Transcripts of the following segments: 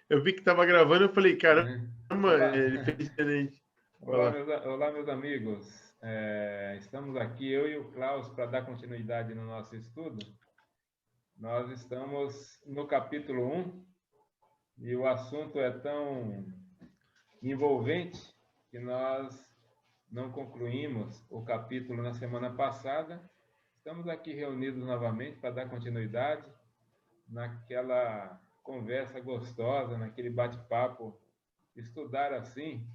Eu vi que estava gravando, eu falei, caramba, Olá, ele fez diferente. Vai olá, lá. olá, meus amigos. Estamos aqui, eu e o Klaus, para dar continuidade no nosso estudo. Nós estamos no capítulo 1 e o assunto é tão envolvente que nós não concluímos o capítulo na semana passada. Estamos aqui reunidos novamente para dar continuidade naquela conversa gostosa, naquele bate-papo, estudar assim,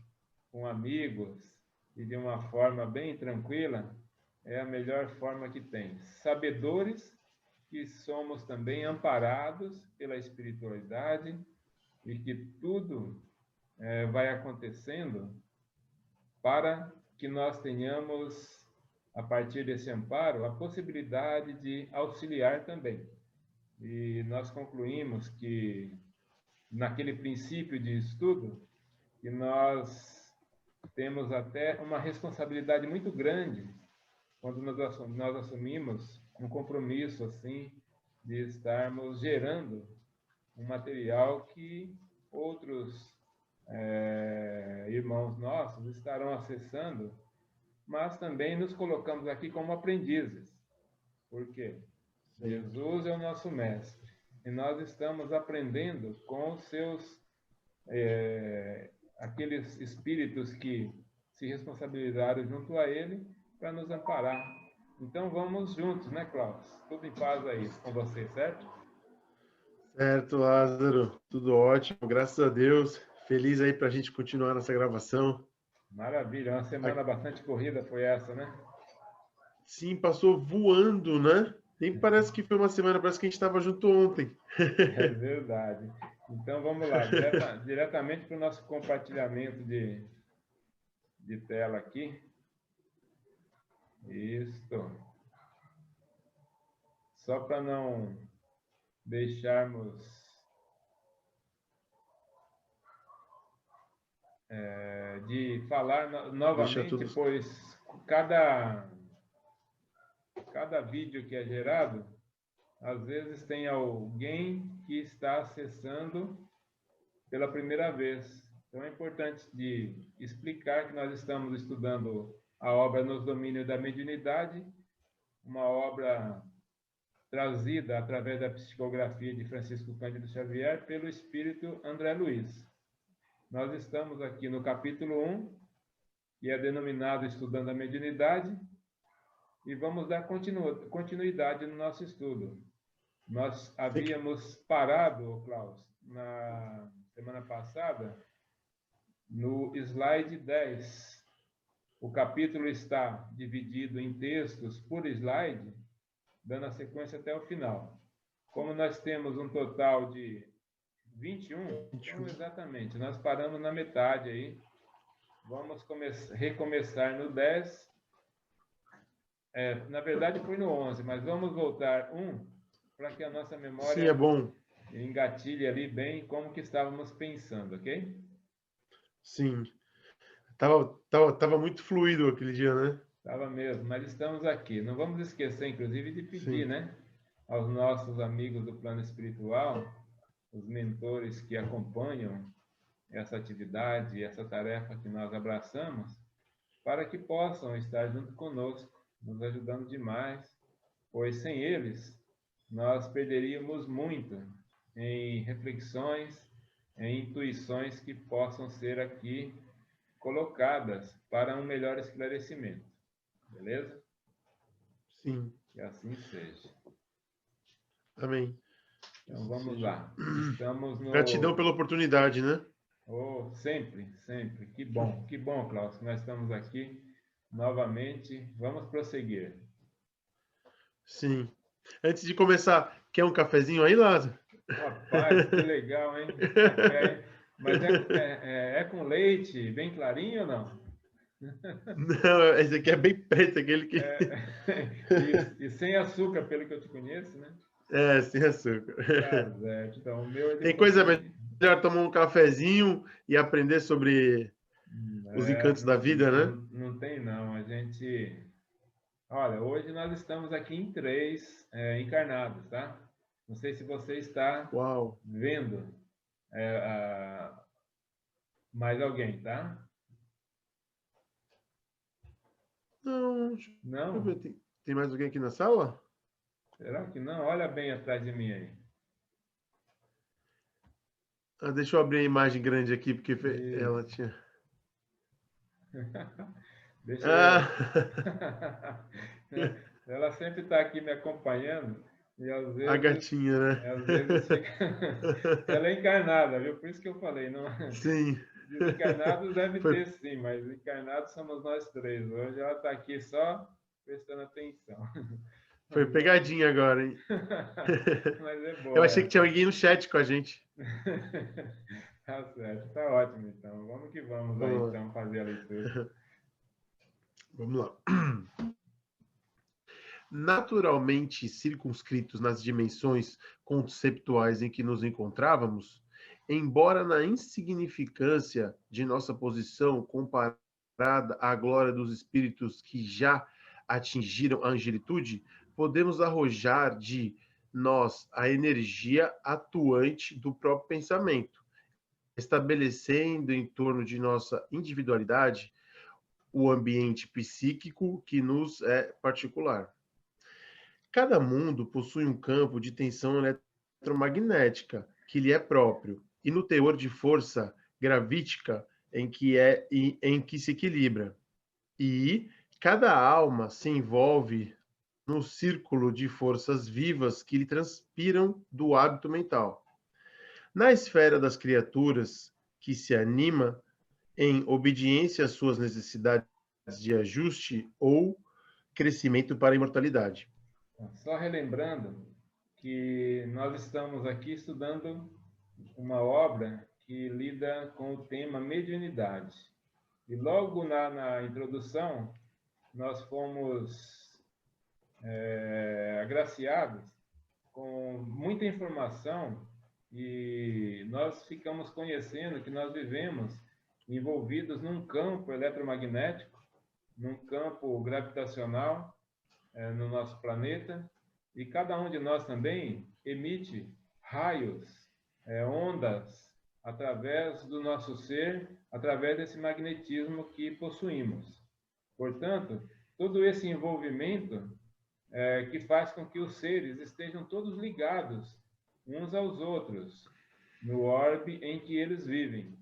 com amigos e de uma forma bem tranquila, é a melhor forma que tem. Sabedores que somos também amparados pela espiritualidade e que tudo vai acontecendo para que nós tenhamos, a partir desse amparo, a possibilidade de auxiliar também. E nós concluímos que, naquele princípio de estudo, que nós temos até uma responsabilidade muito grande quando nós assumimos um compromisso assim de estarmos gerando um material que outros irmãos nossos estarão acessando, mas também nos colocamos aqui como aprendizes, porque Sim. Jesus é o nosso mestre e nós estamos aprendendo com os seus aqueles espíritos que se responsabilizaram junto a ele para nos amparar. Então vamos juntos, né, Klaus? Tudo em paz aí com você, certo? Certo, Lázaro. Tudo ótimo, graças a Deus. Feliz aí para a gente continuar nessa gravação. Maravilha, uma semana bastante corrida foi essa, né? Sim, passou voando, né? Nem parece que foi uma semana, parece que a gente estava junto ontem. É verdade. Então vamos lá, diretamente para o nosso compartilhamento de tela aqui. Isso. Só para não deixarmos de falar Deixa novamente, tudo. pois cada vídeo que é gerado, às vezes tem alguém que está acessando pela primeira vez. Então é importante de explicar que nós estamos estudando a obra Nos Domínios da Mediunidade, uma obra trazida através da psicografia de Francisco Cândido Xavier pelo espírito André Luiz. Nós estamos aqui no capítulo 1, que é denominado Estudando a Mediunidade, e vamos dar continuidade no nosso estudo. Nós havíamos parado, Klaus, na semana passada, no slide 10. O capítulo está dividido em textos por slide, dando a sequência até o final. Como nós temos um total de 21, então exatamente, nós paramos na metade aí. Vamos recomeçar no 10. Na verdade foi no 11, mas vamos voltar para que a nossa Sim, é memória bom. engatilhe ali bem como que estávamos pensando, ok? Sim. Tava muito fluido aquele dia, né? Estava mesmo, mas estamos aqui. Não vamos esquecer, inclusive, de pedir, Sim. né, aos nossos amigos do plano espiritual, os mentores que acompanham essa atividade, essa tarefa que nós abraçamos, para que possam estar junto conosco, nos ajudando demais, pois sem eles nós perderíamos muito em reflexões, em intuições que possam ser aqui colocadas para um melhor esclarecimento. Beleza? Sim. Que assim seja. Amém. Então Assim vamos seja. lá. Estamos Gratidão no. pela oportunidade, né? Oh, sempre, sempre. Que bom, Klaus, que nós estamos aqui novamente. Vamos prosseguir. Sim. Antes de começar, quer um cafezinho aí, Lázaro? Rapaz, que legal, hein? Café, hein? Mas é com leite, bem clarinho ou não? Não, esse aqui é bem preto, aquele que. E sem açúcar, pelo que eu te conheço, né? É, sem açúcar. Tá certo. Então, o meu é de Tem coisa pouquinho. melhor tomar um cafezinho e aprender sobre os encantos da vida, né? Não tem não. A gente. Olha, hoje nós estamos aqui em três encarnados, tá? Não sei se você está Uau. vendo. Mais alguém, tá? Não, deixa eu ver. Não? Tem mais alguém aqui na sala? Será que não? Olha bem atrás de mim aí. Deixa eu abrir a imagem grande aqui, porque ela Isso. tinha... Deixa eu. Ah, Ela sempre está aqui me acompanhando e a gatinha, né? às vezes fica. Ela é encarnada, viu? Por isso que eu falei, não. Sim. Desencarnados deve Foi, ter sim, mas encarnados somos nós três. Hoje ela está aqui só prestando atenção. foi pegadinha agora, hein? Mas é Eu boa achei que tinha essa. alguém no chat com a gente. Tá certo, tá ótimo então. Vamos que vamos aí Vamos lá. então fazer a leitura. Vamos lá. Naturalmente circunscritos nas dimensões conceptuais em que nos encontrávamos, embora na insignificância de nossa posição comparada à glória dos espíritos que já atingiram a angelitude, podemos arrojar de nós a energia atuante do próprio pensamento, estabelecendo em torno de nossa individualidade o ambiente psíquico que nos é particular. Cada mundo possui um campo de tensão eletromagnética que lhe é próprio e no teor de força gravítica em que se equilibra. E cada alma se envolve no círculo de forças vivas que lhe transpiram do hábito mental. Na esfera das criaturas, que se anima em obediência às suas necessidades de ajuste ou crescimento para a imortalidade. Só relembrando que nós estamos aqui estudando uma obra que lida com o tema mediunidade. E logo na introdução, nós fomos agraciados com muita informação e nós ficamos conhecendo que nós vivemos envolvidos num campo eletromagnético, num campo gravitacional no nosso planeta, e cada um de nós também emite raios, ondas, através do nosso ser, através desse magnetismo que possuímos. Portanto, todo esse envolvimento que faz com que os seres estejam todos ligados uns aos outros, no orbe em que eles vivem.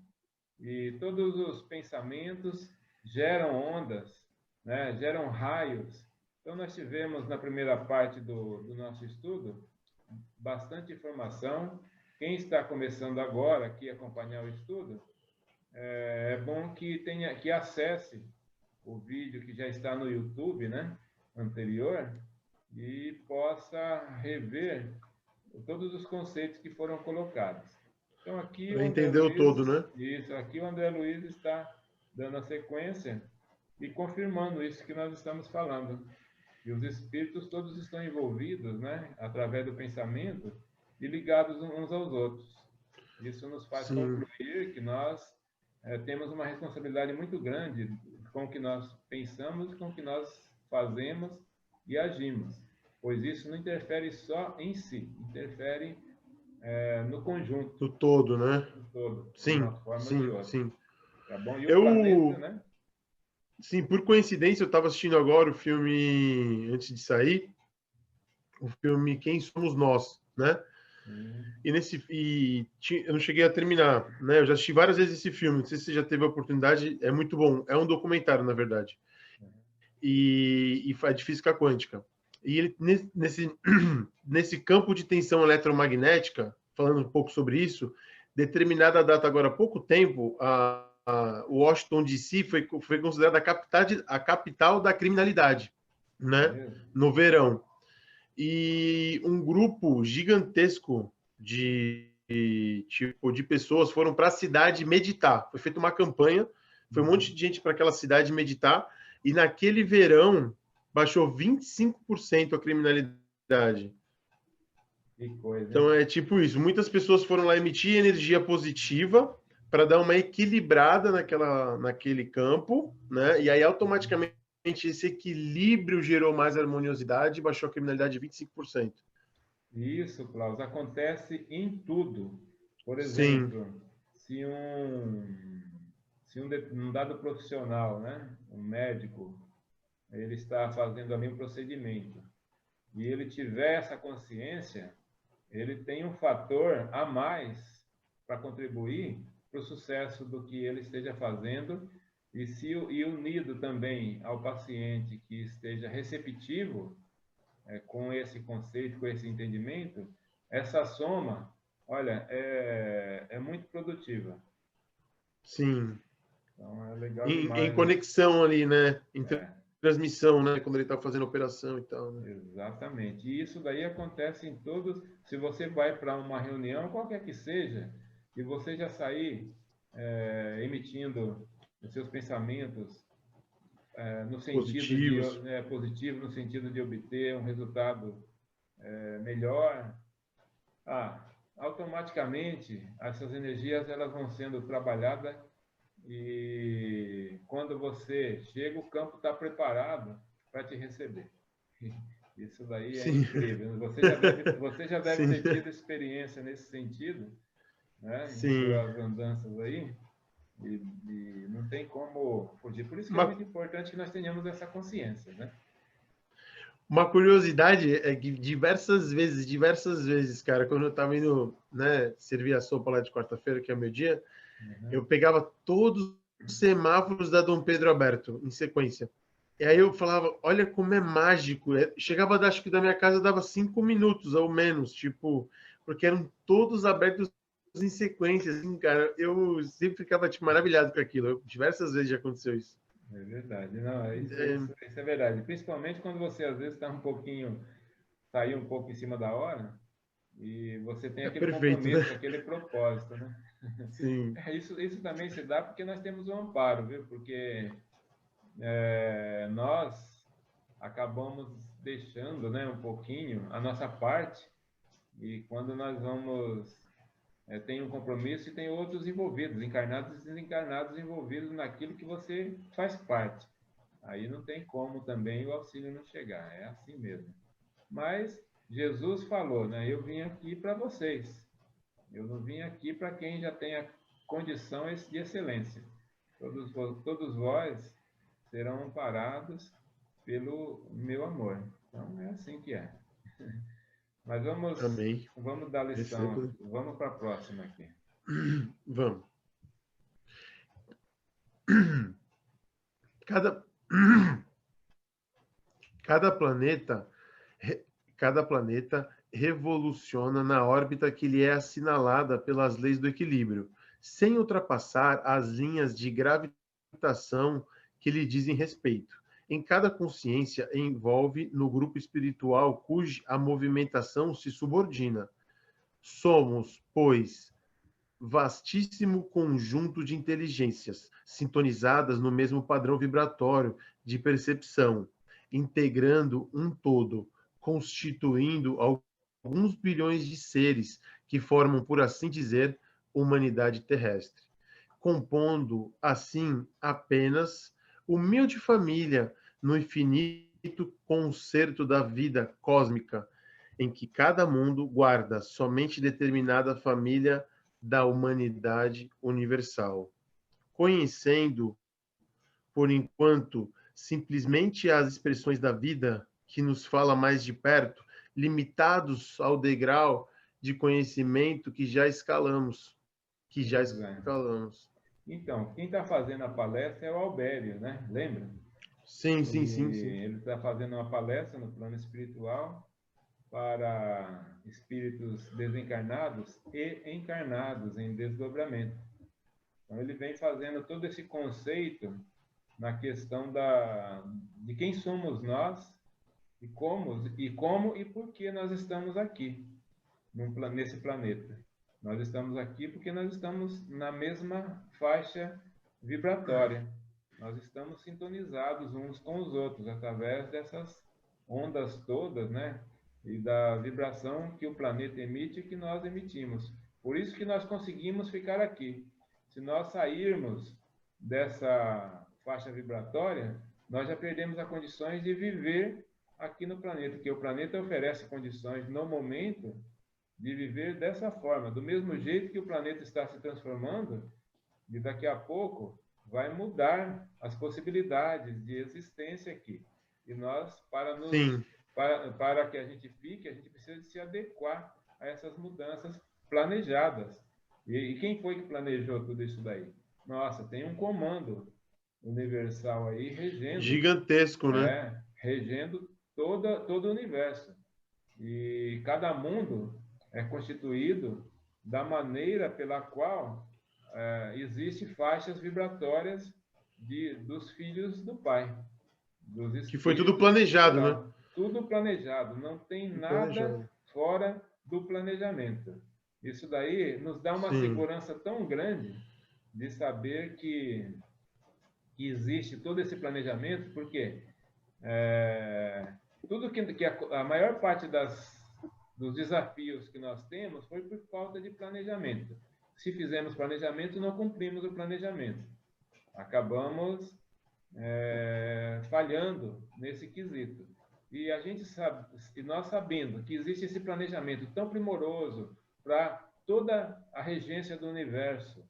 E todos os pensamentos geram ondas, né? Geram raios. Então, nós tivemos na primeira parte do nosso estudo bastante informação. Quem está começando agora aqui a acompanhar o estudo, é bom que acesse o vídeo que já está no YouTube, né, anterior, e possa rever todos os conceitos que foram colocados. Então, aqui o André Entendeu Luiz, todo, né? aqui o André Luiz está dando a sequência e confirmando isso que nós estamos falando. E os espíritos todos estão envolvidos, né, através do pensamento e ligados uns aos outros. Isso nos faz concluir que nós temos uma responsabilidade muito grande com o que nós pensamos, com o que nós fazemos e agimos, pois isso não interfere só em si, interfere no conjunto. No todo, né? No todo, de Sim, uma forma ou de sim, outra. sim. Tá bom? E o planeta, Eu, né? sim, por coincidência, eu estava assistindo agora o filme, antes de sair, o filme Quem Somos Nós, né? Eu não cheguei a terminar, né? Eu já assisti várias vezes esse filme, não sei se você já teve a oportunidade, é muito bom. É um documentário, na verdade. E é de física quântica. E ele, nesse campo de tensão eletromagnética, falando um pouco sobre isso, determinada data, agora há pouco tempo, Washington DC foi considerada a capital da criminalidade, né? No verão. E um grupo gigantesco de pessoas foram para a cidade meditar. Foi feita uma campanha, foi um monte de gente para aquela cidade meditar, e naquele verão baixou 25% a criminalidade. Que coisa, hein? Então é tipo isso, muitas pessoas foram lá emitir energia positiva para dar uma equilibrada naquele campo, né? E aí automaticamente esse equilíbrio gerou mais harmoniosidade e baixou a criminalidade de 25%. Isso, Klaus, acontece em tudo. Por Sim, exemplo, se um dado profissional, né, um médico, ele está fazendo ali um procedimento e ele tiver essa consciência, ele tem um fator a mais para contribuir para o sucesso do que ele esteja fazendo e unido também ao paciente que esteja receptivo com esse conceito, com esse entendimento, essa soma, olha, é muito produtiva. sim. Então, é legal Em demais. conexão ali, né? Em É, transmissão, né? Quando ele está fazendo operação e tal, né? exatamente. E isso daí acontece em todos. Se você vai para uma reunião, qualquer que seja, e você já sair emitindo os seus pensamentos no sentido de Positivos. positivo, no sentido de obter um resultado melhor, automaticamente essas energias elas vão sendo trabalhadas e quando você chega, o campo está preparado para te receber. Isso daí é Sim. incrível. Você já deve Sim. ter tido experiência nesse sentido, né, em Sim. suas andanças aí, e não tem como fugir. Por isso que é Uma, muito importante que nós tenhamos essa consciência, né? uma curiosidade é que diversas vezes, cara, quando eu estava indo, né, servir a sopa lá de quarta-feira, que é o meu dia, Uhum. eu pegava todos os semáforos da Dom Pedro aberto, em sequência. E aí eu falava, olha como é mágico. Chegava, acho que da minha casa dava 5 minutos ou menos, tipo, porque eram todos abertos em sequência, assim, cara. Eu sempre ficava tipo, maravilhado com aquilo. Diversas vezes já aconteceu isso. É verdade. Não, isso, É, isso, isso é verdade. Principalmente quando você, às vezes, sair um pouco em cima da hora e você tem é aquele perfeito, né? compromisso, aquele propósito, né? Sim, Isso também se dá porque nós temos o amparo, viu? Porque nós acabamos deixando, né, um pouquinho a nossa parte e quando nós vamos tem um compromisso e tem outros envolvidos, encarnados e desencarnados envolvidos naquilo que você faz parte. Aí não tem como também o auxílio não chegar, é assim mesmo. Mas Jesus falou, né? Eu vim aqui para vocês. Eu não vim aqui para quem já tenha condição de excelência. Todos vós serão amparados pelo meu amor. Então é assim que é. Mas vamos, amém. vamos dar lição Recebo. aqui. Vamos para a próxima aqui. Vamos. Cada, cada planeta, cada planeta revoluciona na órbita que lhe é assinalada pelas leis do equilíbrio, sem ultrapassar as linhas de gravitação que lhe dizem respeito. Em cada consciência envolve no grupo espiritual cuja a movimentação se subordina. Somos, pois, vastíssimo conjunto de inteligências, sintonizadas no mesmo padrão vibratório de percepção, integrando um todo, constituindo alguns bilhões de seres que formam, por assim dizer, humanidade terrestre, compondo, assim, apenas humilde família no infinito concerto da vida cósmica, em que cada mundo guarda somente determinada família da humanidade universal. Conhecendo, por enquanto, simplesmente as expressões da vida que nos fala mais de perto, limitados ao degrau de conhecimento que já escalamos, que já Pois é. escalamos. Então, quem está fazendo a palestra é o Albério, né? Lembra? Sim, sim, sim, sim. E ele está fazendo uma palestra no plano espiritual para espíritos desencarnados e encarnados em desdobramento. Então, ele vem fazendo todo esse conceito na questão de quem somos nós e como e por que nós estamos aqui nesse planeta. Nós estamos aqui porque nós estamos na mesma faixa vibratória. Nós estamos sintonizados uns com os outros através dessas ondas todas, né? E da vibração que o planeta emite e que nós emitimos. Por isso que nós conseguimos ficar aqui. Se nós sairmos dessa faixa vibratória, nós já perdemos as condições de viver aqui no planeta, que o planeta oferece condições no momento de viver dessa forma, do mesmo jeito que o planeta está se transformando, e daqui a pouco vai mudar as possibilidades de existência aqui. E nós, Sim. para que a gente fique, a gente precisa de se adequar a essas mudanças planejadas. E quem foi que planejou tudo isso daí? Nossa, tem um comando universal aí Gigantesco, né? regendo todo o universo. E cada mundo é constituído da maneira pela qual existem faixas vibratórias dos filhos do Pai, dos Que foi tudo espíritos de planejado, né? lá. Tudo planejado, não tem Tudo nada planejado. fora do planejamento. Isso daí nos dá uma Sim. segurança tão grande de saber que existe todo esse planejamento, porque tudo que a maior parte dos desafios que nós temos foi por falta de planejamento. Se fizermos planejamento, não cumprimos o planejamento. Acabamos falhando nesse quesito. E a gente sabe, e nós sabendo que existe esse planejamento tão primoroso para toda a regência do universo,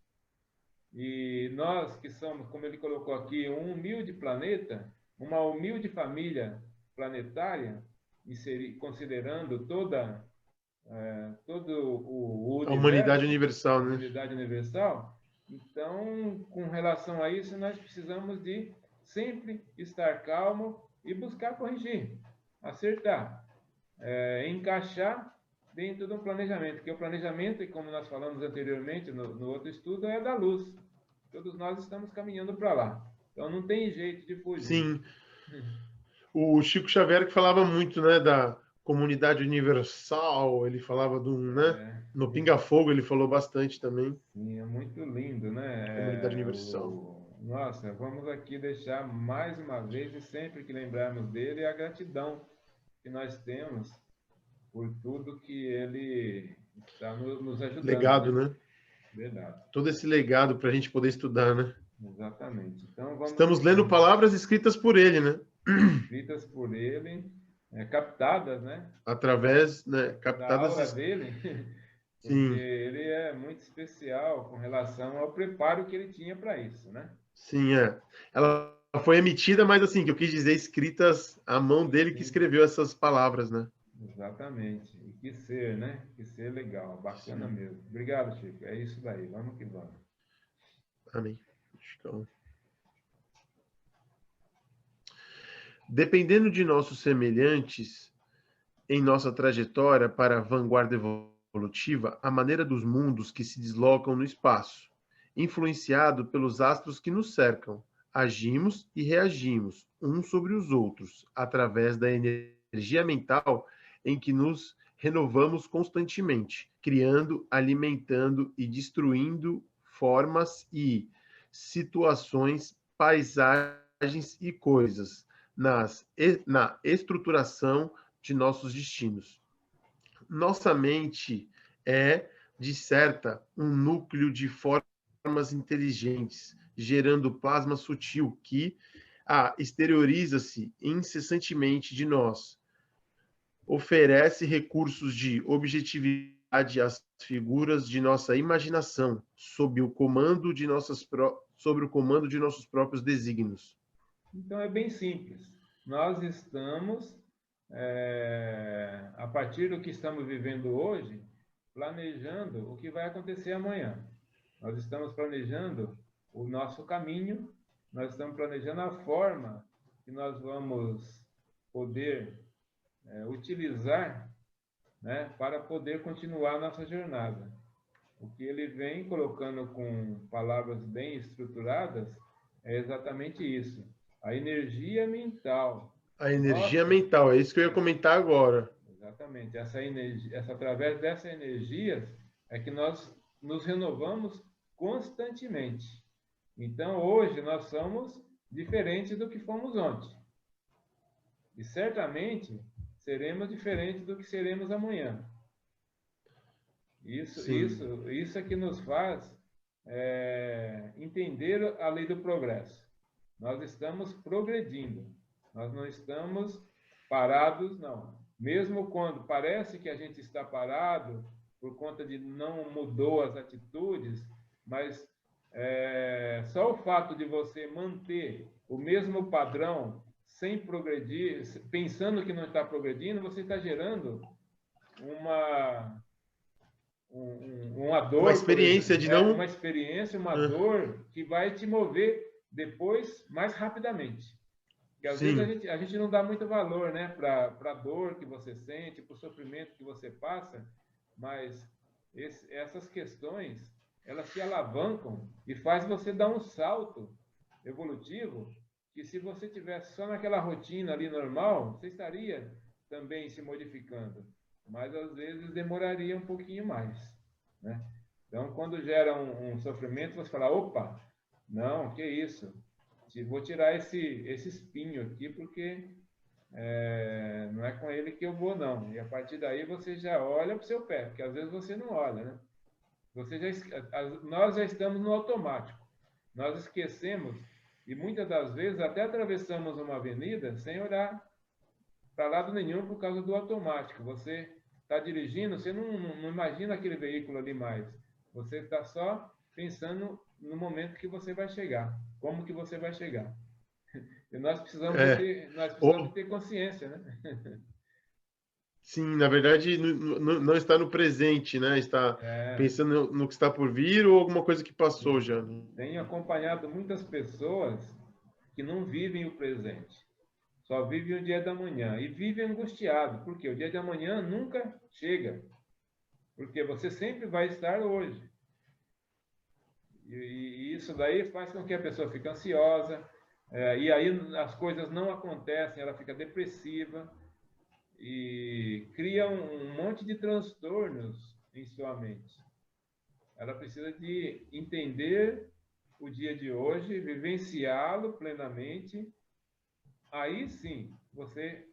e nós que somos, como ele colocou aqui, um humilde planeta, uma humilde família planetária, considerando todo o A humanidade universo, a universal, né? humanidade universal. Então, com relação a isso, nós precisamos de sempre estar calmo e buscar corrigir, acertar, encaixar dentro do planejamento, que o planejamento, e como nós falamos anteriormente no outro estudo, é da luz. Todos nós estamos caminhando para lá. Então, não tem jeito de fugir. Sim. O Chico Xavier que falava muito, né, da comunidade universal, ele falava do, né, no Pinga Fogo ele falou bastante também. Sim, é muito lindo, Comunidade né? universal. Nossa, vamos aqui deixar mais uma vez, e sempre que lembrarmos dele, a gratidão que nós temos por tudo que ele está nos ajudando, Legado, né? né? Verdade. Todo esse legado para a gente poder estudar, né? Exatamente. Então, vamos Estamos que lendo vamos. palavras escritas por ele, né? Escritas por ele, captadas, né? Através, né, Da aura captadas, dele, porque sim, ele é muito especial com relação ao preparo que ele tinha para isso, né? sim, é. Ela foi emitida, mas assim, que eu quis dizer, escritas à mão Sim, dele que sim, escreveu essas palavras, né? exatamente. E que ser, né? Que ser legal, bacana Sim. mesmo. Obrigado, Chico. É isso daí. Vamos que vamos. Amém. Então, dependendo de nossos semelhantes em nossa trajetória para a vanguarda evolutiva, a maneira dos mundos que se deslocam no espaço, influenciado pelos astros que nos cercam, agimos e reagimos uns sobre os outros através da energia mental em que nos renovamos constantemente, criando, alimentando e destruindo formas e situações, paisagens e coisas na estruturação de nossos destinos. Nossa mente é, de certa, um núcleo de formas inteligentes, gerando plasma sutil que exterioriza-se incessantemente de nós, oferece recursos de objetividade às figuras de nossa imaginação, sob o comando de sobre o comando de nossos próprios desígnios. Então é bem simples. Nós estamos, a partir do que estamos vivendo hoje, planejando o que vai acontecer amanhã. Nós estamos planejando o nosso caminho, nós estamos planejando a forma que nós vamos poder utilizar, né, para poder continuar a nossa jornada. O que ele vem colocando com palavras bem estruturadas é exatamente isso. A energia mental. A energia Nossa, mental, é isso que eu ia comentar agora. exatamente. Essa energia, através dessa energia é que nós nos renovamos constantemente. Então, hoje nós somos diferentes do que fomos ontem. E certamente seremos diferentes do que seremos amanhã. Sim, Isso é que nos faz entender a lei do progresso. Nós estamos progredindo, nós não estamos parados, não. Mesmo quando parece que a gente está parado por conta de não mudou as atitudes, mas só o fato de você manter o mesmo padrão sem progredir, pensando que não está progredindo, você está gerando uma Uma dor, por experiência exemplo, de não. uma experiência, uma dor que vai te mover depois mais rapidamente. Porque às vezes Sim, a gente não dá muito valor, né, para a dor que você sente, para o sofrimento que você passa, mas essas questões, elas se alavancam e faz você dar um salto evolutivo que se você tivesse só naquela rotina ali normal, você estaria também se modificando, mas às vezes demoraria um pouquinho mais, né? Então, quando gera um sofrimento, você fala, opa, não, que isso? Vou tirar esse espinho aqui, porque não é com ele que eu vou, não. E a partir daí você já olha para o seu pé, porque às vezes você não olha, né? Nós já estamos no automático. Nós esquecemos, e muitas das vezes até atravessamos uma avenida sem olhar para lado nenhum por causa do automático. Você está dirigindo, você não imagina aquele veículo ali mais. Você está só pensando no momento que você vai chegar, como que você vai chegar. E é. nós precisamos de Ou, ter consciência, né? sim, na verdade, não está no presente, né? Está É, pensando no que está por vir ou alguma coisa que passou já, né? tenho acompanhado muitas pessoas que não vivem o presente, só vivem o dia da manhã e vivem angustiado, porque o dia de amanhã nunca chega, porque você sempre vai estar hoje. E isso daí faz com que a pessoa fique ansiosa, e aí as coisas não acontecem, ela fica depressiva e cria um monte de transtornos em sua mente. Ela precisa de entender o dia de hoje, vivenciá-lo plenamente. Aí sim, você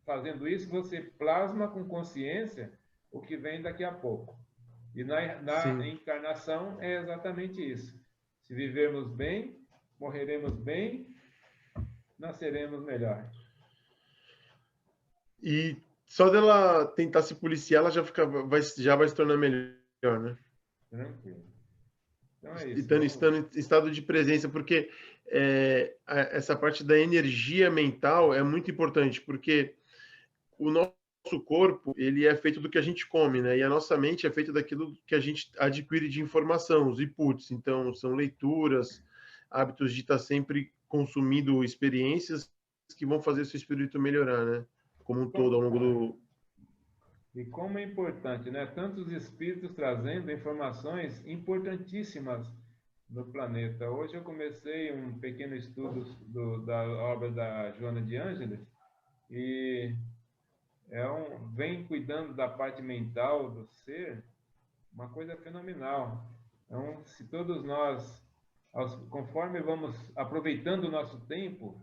fazendo isso, você plasma com consciência o que vem daqui a pouco. E na Sim. encarnação é exatamente isso. Se vivermos bem, morreremos bem, nasceremos melhor. E só dela tentar se policiar, ela já vai se tornar melhor, né? Tranquilo. Então é isso. Estando em estado de presença, porque essa parte da energia mental é muito importante, porque o nosso corpo ele é feito do que a gente come, né? E a nossa mente é feita daquilo que a gente adquire de informação, os inputs. Então, são leituras, hábitos de estar sempre consumindo experiências que vão fazer o seu espírito melhorar, né? Como um todo, ao longo do. E como é importante, né? Tantos espíritos trazendo informações importantíssimas no planeta. Hoje eu comecei um pequeno estudo da obra da Joana de Ângeles e vem cuidando da parte mental do ser, uma coisa fenomenal. Então, se todos nós, conforme vamos aproveitando o nosso tempo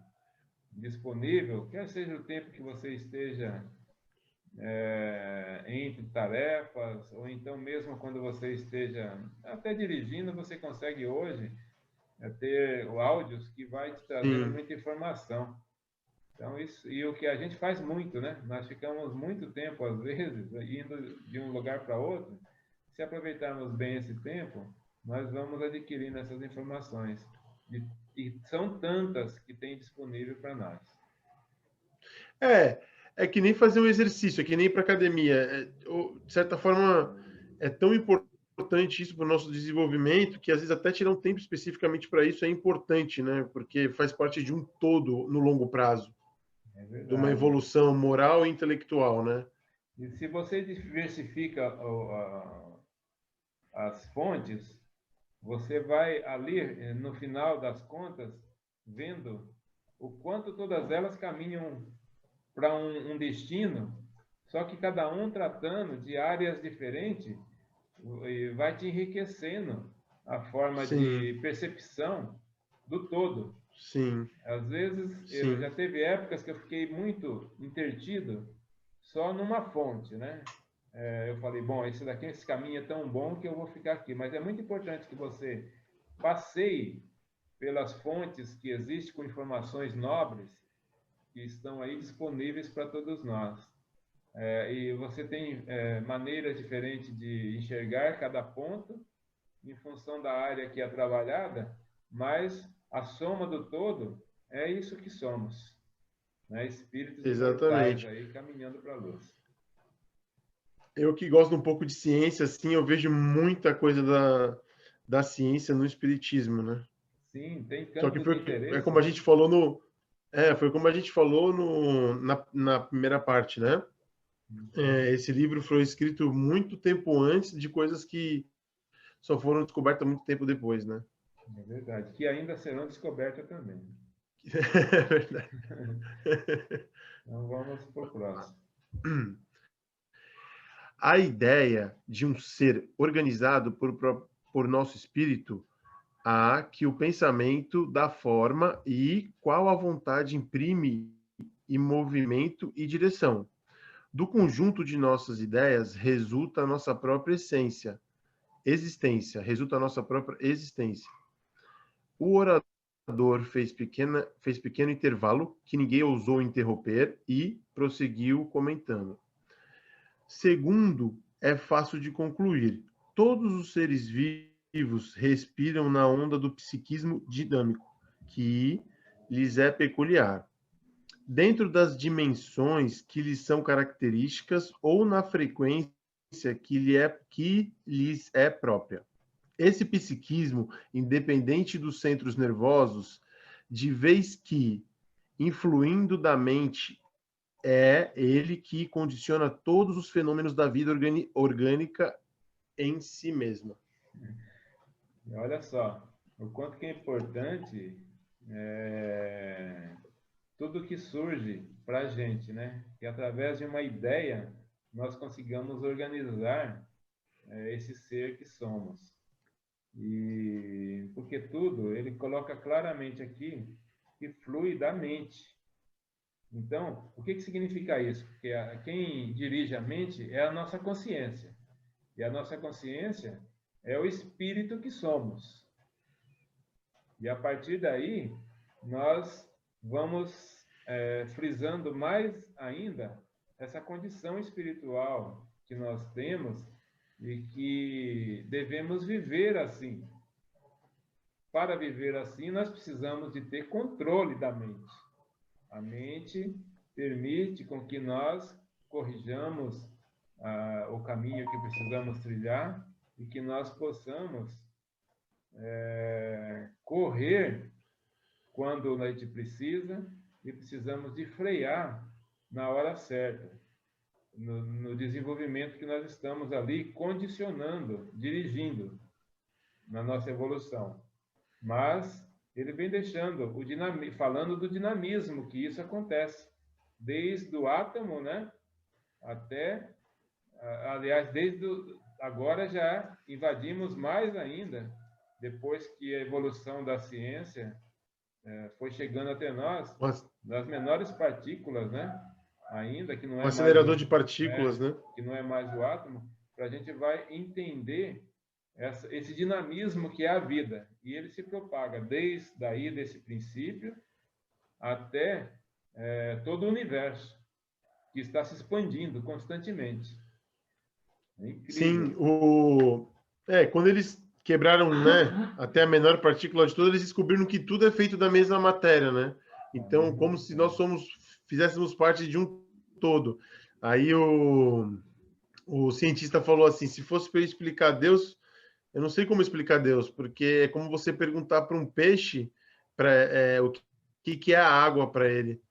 disponível, quer seja o tempo que você esteja entre tarefas, ou então mesmo quando você esteja até dirigindo, você consegue hoje ter áudios que vai te trazendo Sim, muita informação. Então, isso, e o que a gente faz muito, né? Nós ficamos muito tempo, às vezes, indo de um lugar para outro. Se aproveitarmos bem esse tempo, nós vamos adquirindo essas informações. E são tantas que tem disponível para nós. é, é que nem fazer um exercício, é que nem ir para academia. De certa forma, é tão importante isso para o nosso desenvolvimento que às vezes até tirar um tempo especificamente para isso é importante, né? Porque faz parte de um todo no longo prazo, É de uma verdade. evolução moral e intelectual, né? E se você diversifica as fontes, você vai ali, no final das contas, vendo o quanto todas elas caminham para um destino, só que cada um tratando de áreas diferentes, e vai te enriquecendo a forma Sim, de percepção do todo. sim, Às vezes, eu sim. já teve épocas que eu fiquei muito intertido só numa fonte, né? Eu falei, bom, esse caminho é tão bom que eu vou ficar aqui. Mas é muito importante que você passeie pelas fontes que existem com informações nobres que estão aí disponíveis para todos nós. E você tem maneiras diferentes de enxergar cada ponto em função da área que é trabalhada, mas a soma do todo é isso que somos, né? Espíritos imortais Exatamente. aí caminhando para a luz. Eu que gosto um pouco de ciência, assim, eu vejo muita coisa da ciência no espiritismo, né? Sim, tem Só que campos de foi, é interesse, como a né? gente falou foi como a gente falou na primeira parte, né? Esse livro foi escrito muito tempo antes de coisas que só foram descobertas muito tempo depois, né? É verdade, que ainda serão descobertas também. É verdade. Então vamos para o próximo. A ideia de um ser organizado por nosso espírito há que o pensamento dá forma e qual a vontade imprime e movimento e direção. Do conjunto de nossas ideias resulta a nossa própria resulta a nossa própria existência. O orador fez pequeno intervalo que ninguém ousou interromper e prosseguiu comentando. Segundo, é fácil de concluir. Todos os seres vivos respiram na onda do psiquismo dinâmico, que lhes é peculiar, dentro das dimensões que lhes são características ou na frequência que lhes é própria. Esse psiquismo, independente dos centros nervosos, de vez que, influindo da mente, é ele que condiciona todos os fenômenos da vida orgânica em si mesma. E olha só, o quanto que é importante é, tudo que surge para a gente, né? Que através de uma ideia nós consigamos organizar esse ser que somos. E porque tudo, ele coloca claramente aqui que flui da mente. Então, o que que significa isso? Porque quem dirige a mente é a nossa consciência. E a nossa consciência é o espírito que somos. E a partir daí, nós vamos frisando mais ainda essa condição espiritual que nós temos e que devemos viver assim. Para viver assim, nós precisamos de ter controle da mente. A mente permite com que nós corrijamos o caminho que precisamos trilhar e que nós possamos correr quando a gente precisa e precisamos de frear na hora certa, no desenvolvimento que nós estamos ali condicionando, dirigindo na nossa evolução. Mas ele vem deixando falando do dinamismo que isso acontece desde o átomo, né, até aliás, agora já invadimos mais ainda depois que a evolução da ciência foi chegando até nós, das menores partículas, né? Ainda que não Um é mais acelerador de partículas, né? que não é mais o átomo, para a gente vai entender esse dinamismo que é a vida. E ele se propaga desde daí, desse princípio, até todo o universo, que está se expandindo constantemente. É Sim, incrível. quando eles quebraram, né, até a menor partícula de todas, eles descobriram que tudo é feito da mesma matéria, né? Então, como se nós fizéssemos parte de um todo. Aí o cientista falou assim, se fosse para explicar Deus, eu não sei como explicar Deus, porque é como você perguntar para um peixe o que é a água para ele.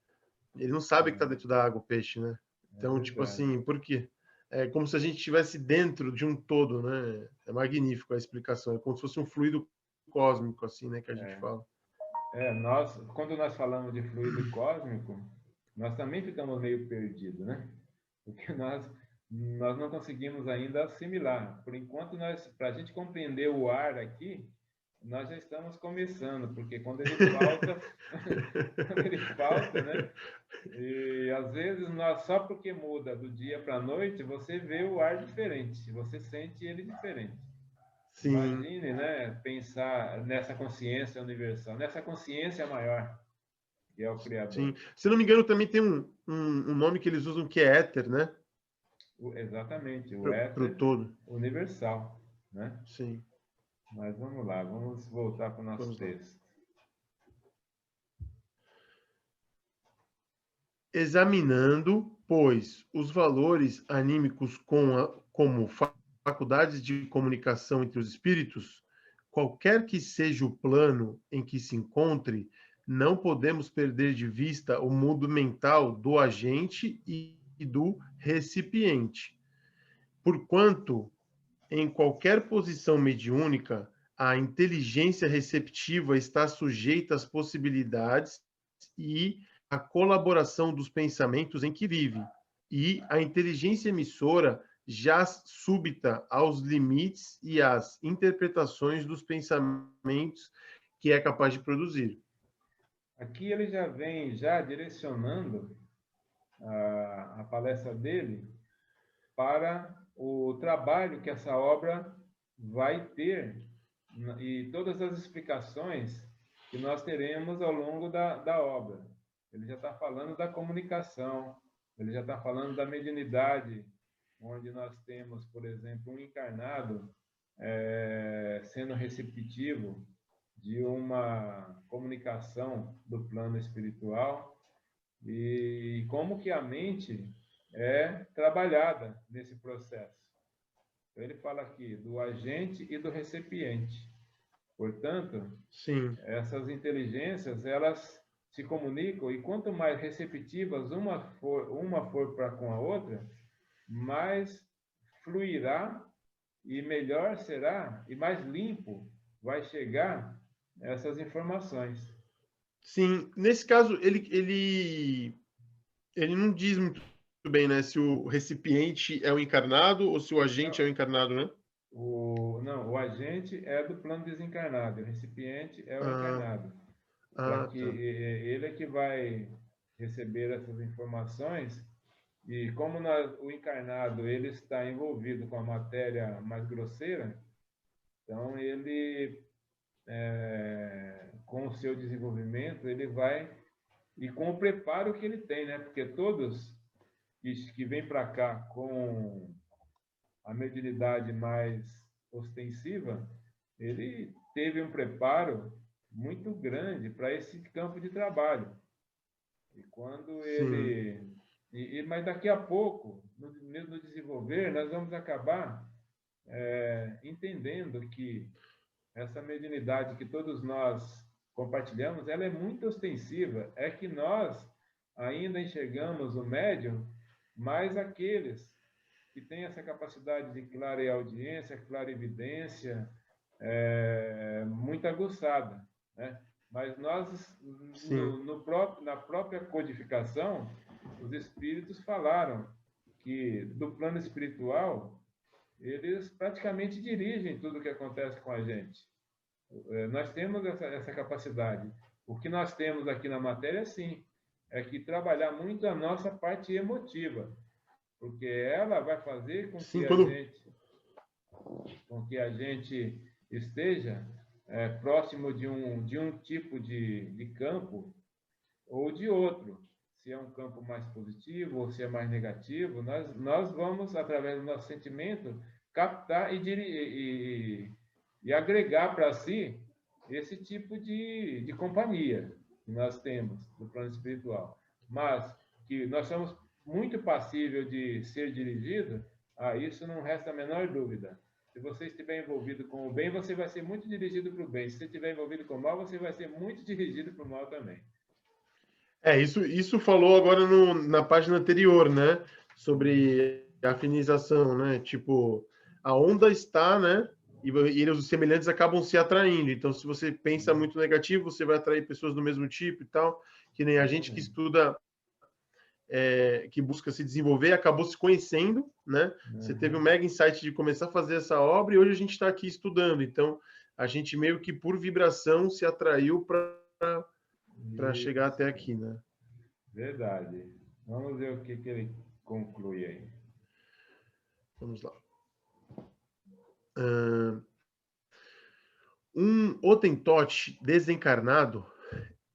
Ele não sabe que está dentro da água o peixe, né? É Então, tipo verdade. assim, por quê? É como se a gente estivesse dentro de um todo, né? É magnífico a explicação. É como se fosse um fluido cósmico, assim, né? Que a gente fala. Quando nós falamos de fluido cósmico, nós também ficamos meio perdidos, né? Porque nós não conseguimos ainda assimilar. Por enquanto, para a gente compreender o ar aqui, nós já estamos começando, porque quando ele falta, quando ele falta, né? E às vezes nós só porque muda do dia para a noite, você vê o ar diferente, você sente ele diferente. Sim, Imagine, né, pensar nessa consciência universal, nessa consciência maior, que é o Criador. sim. Se não me engano, também tem um nome que eles usam que é éter, né? Exatamente, o Para o éter todo. universal, né? Sim. Mas vamos lá, vamos voltar para o nosso Vamos lá. texto. Examinando, pois, os valores anímicos como faculdades de comunicação entre os espíritos, qualquer que seja o plano em que se encontre, não podemos perder de vista o mundo mental do agente e do recipiente. Porquanto, em qualquer posição mediúnica, a inteligência receptiva está sujeita às possibilidades e à colaboração dos pensamentos em que vive, e a inteligência emissora já súbita aos limites e às interpretações dos pensamentos que é capaz de produzir. Aqui ele já vem já direcionando a palestra dele para o trabalho que essa obra vai ter e todas as explicações que nós teremos ao longo da obra. Ele já está falando da comunicação, ele já está falando da mediunidade, onde nós temos, por exemplo, um encarnado sendo receptivo de uma comunicação do plano espiritual e como que a mente é trabalhada nesse processo. Então, ele fala aqui do agente e do recipiente. Portanto, Sim. essas inteligências, elas se comunicam e quanto mais receptivas uma for para com a outra, mais fluirá e melhor será e mais limpo vai chegar essas informações. Sim, nesse caso, ele não diz muito bem, né, se o recipiente é o encarnado ou se o agente é o encarnado, né? O agente é do plano desencarnado, o recipiente é o encarnado. Para que Tá. ele é que vai receber essas informações e como o encarnado ele está envolvido com a matéria mais grosseira, então ele com o seu desenvolvimento ele vai e com o preparo que ele tem, né? Porque todos que vêm para cá com a mediunidade mais ostensiva, ele teve um preparo muito grande para esse campo de trabalho. E quando Sim. mas daqui a pouco, no desenvolver, nós vamos acabar entendendo que essa mediunidade que todos nós compartilhamos, ela é muito ostensiva. É que nós ainda enxergamos o médium mais aqueles que têm essa capacidade de clareaudiência, clarividência, muito aguçada, né? Mas nós, na própria codificação, os espíritos falaram que do plano espiritual eles praticamente dirigem tudo o que acontece com a gente. Nós temos essa capacidade. O que nós temos aqui na matéria, sim, é que trabalhar muito a nossa parte emotiva, porque ela vai fazer com que a gente esteja próximo de um tipo de campo ou de outro. Se é um campo mais positivo ou se é mais negativo, nós vamos, através do nosso sentimento, captar e agregar para si esse tipo de companhia que nós temos no plano espiritual. Mas que nós somos muito passíveis de ser dirigido, a isso não resta a menor dúvida. Se você estiver envolvido com o bem, você vai ser muito dirigido para o bem. Se você estiver envolvido com o mal, você vai ser muito dirigido para o mal também. Isso falou agora na página anterior, né? Sobre afinização, né? Tipo, a onda está, né? E os semelhantes acabam se atraindo. Então, se você pensa muito negativo, você vai atrair pessoas do mesmo tipo e tal. Que nem a gente que estuda, que busca se desenvolver, acabou se conhecendo, né? Você teve um mega insight de começar a fazer essa obra e hoje a gente está aqui estudando. Então, a gente meio que por vibração se atraiu para chegar até aqui, né? Verdade. Vamos ver o que ele conclui aí. Vamos lá. Um Hottentot desencarnado,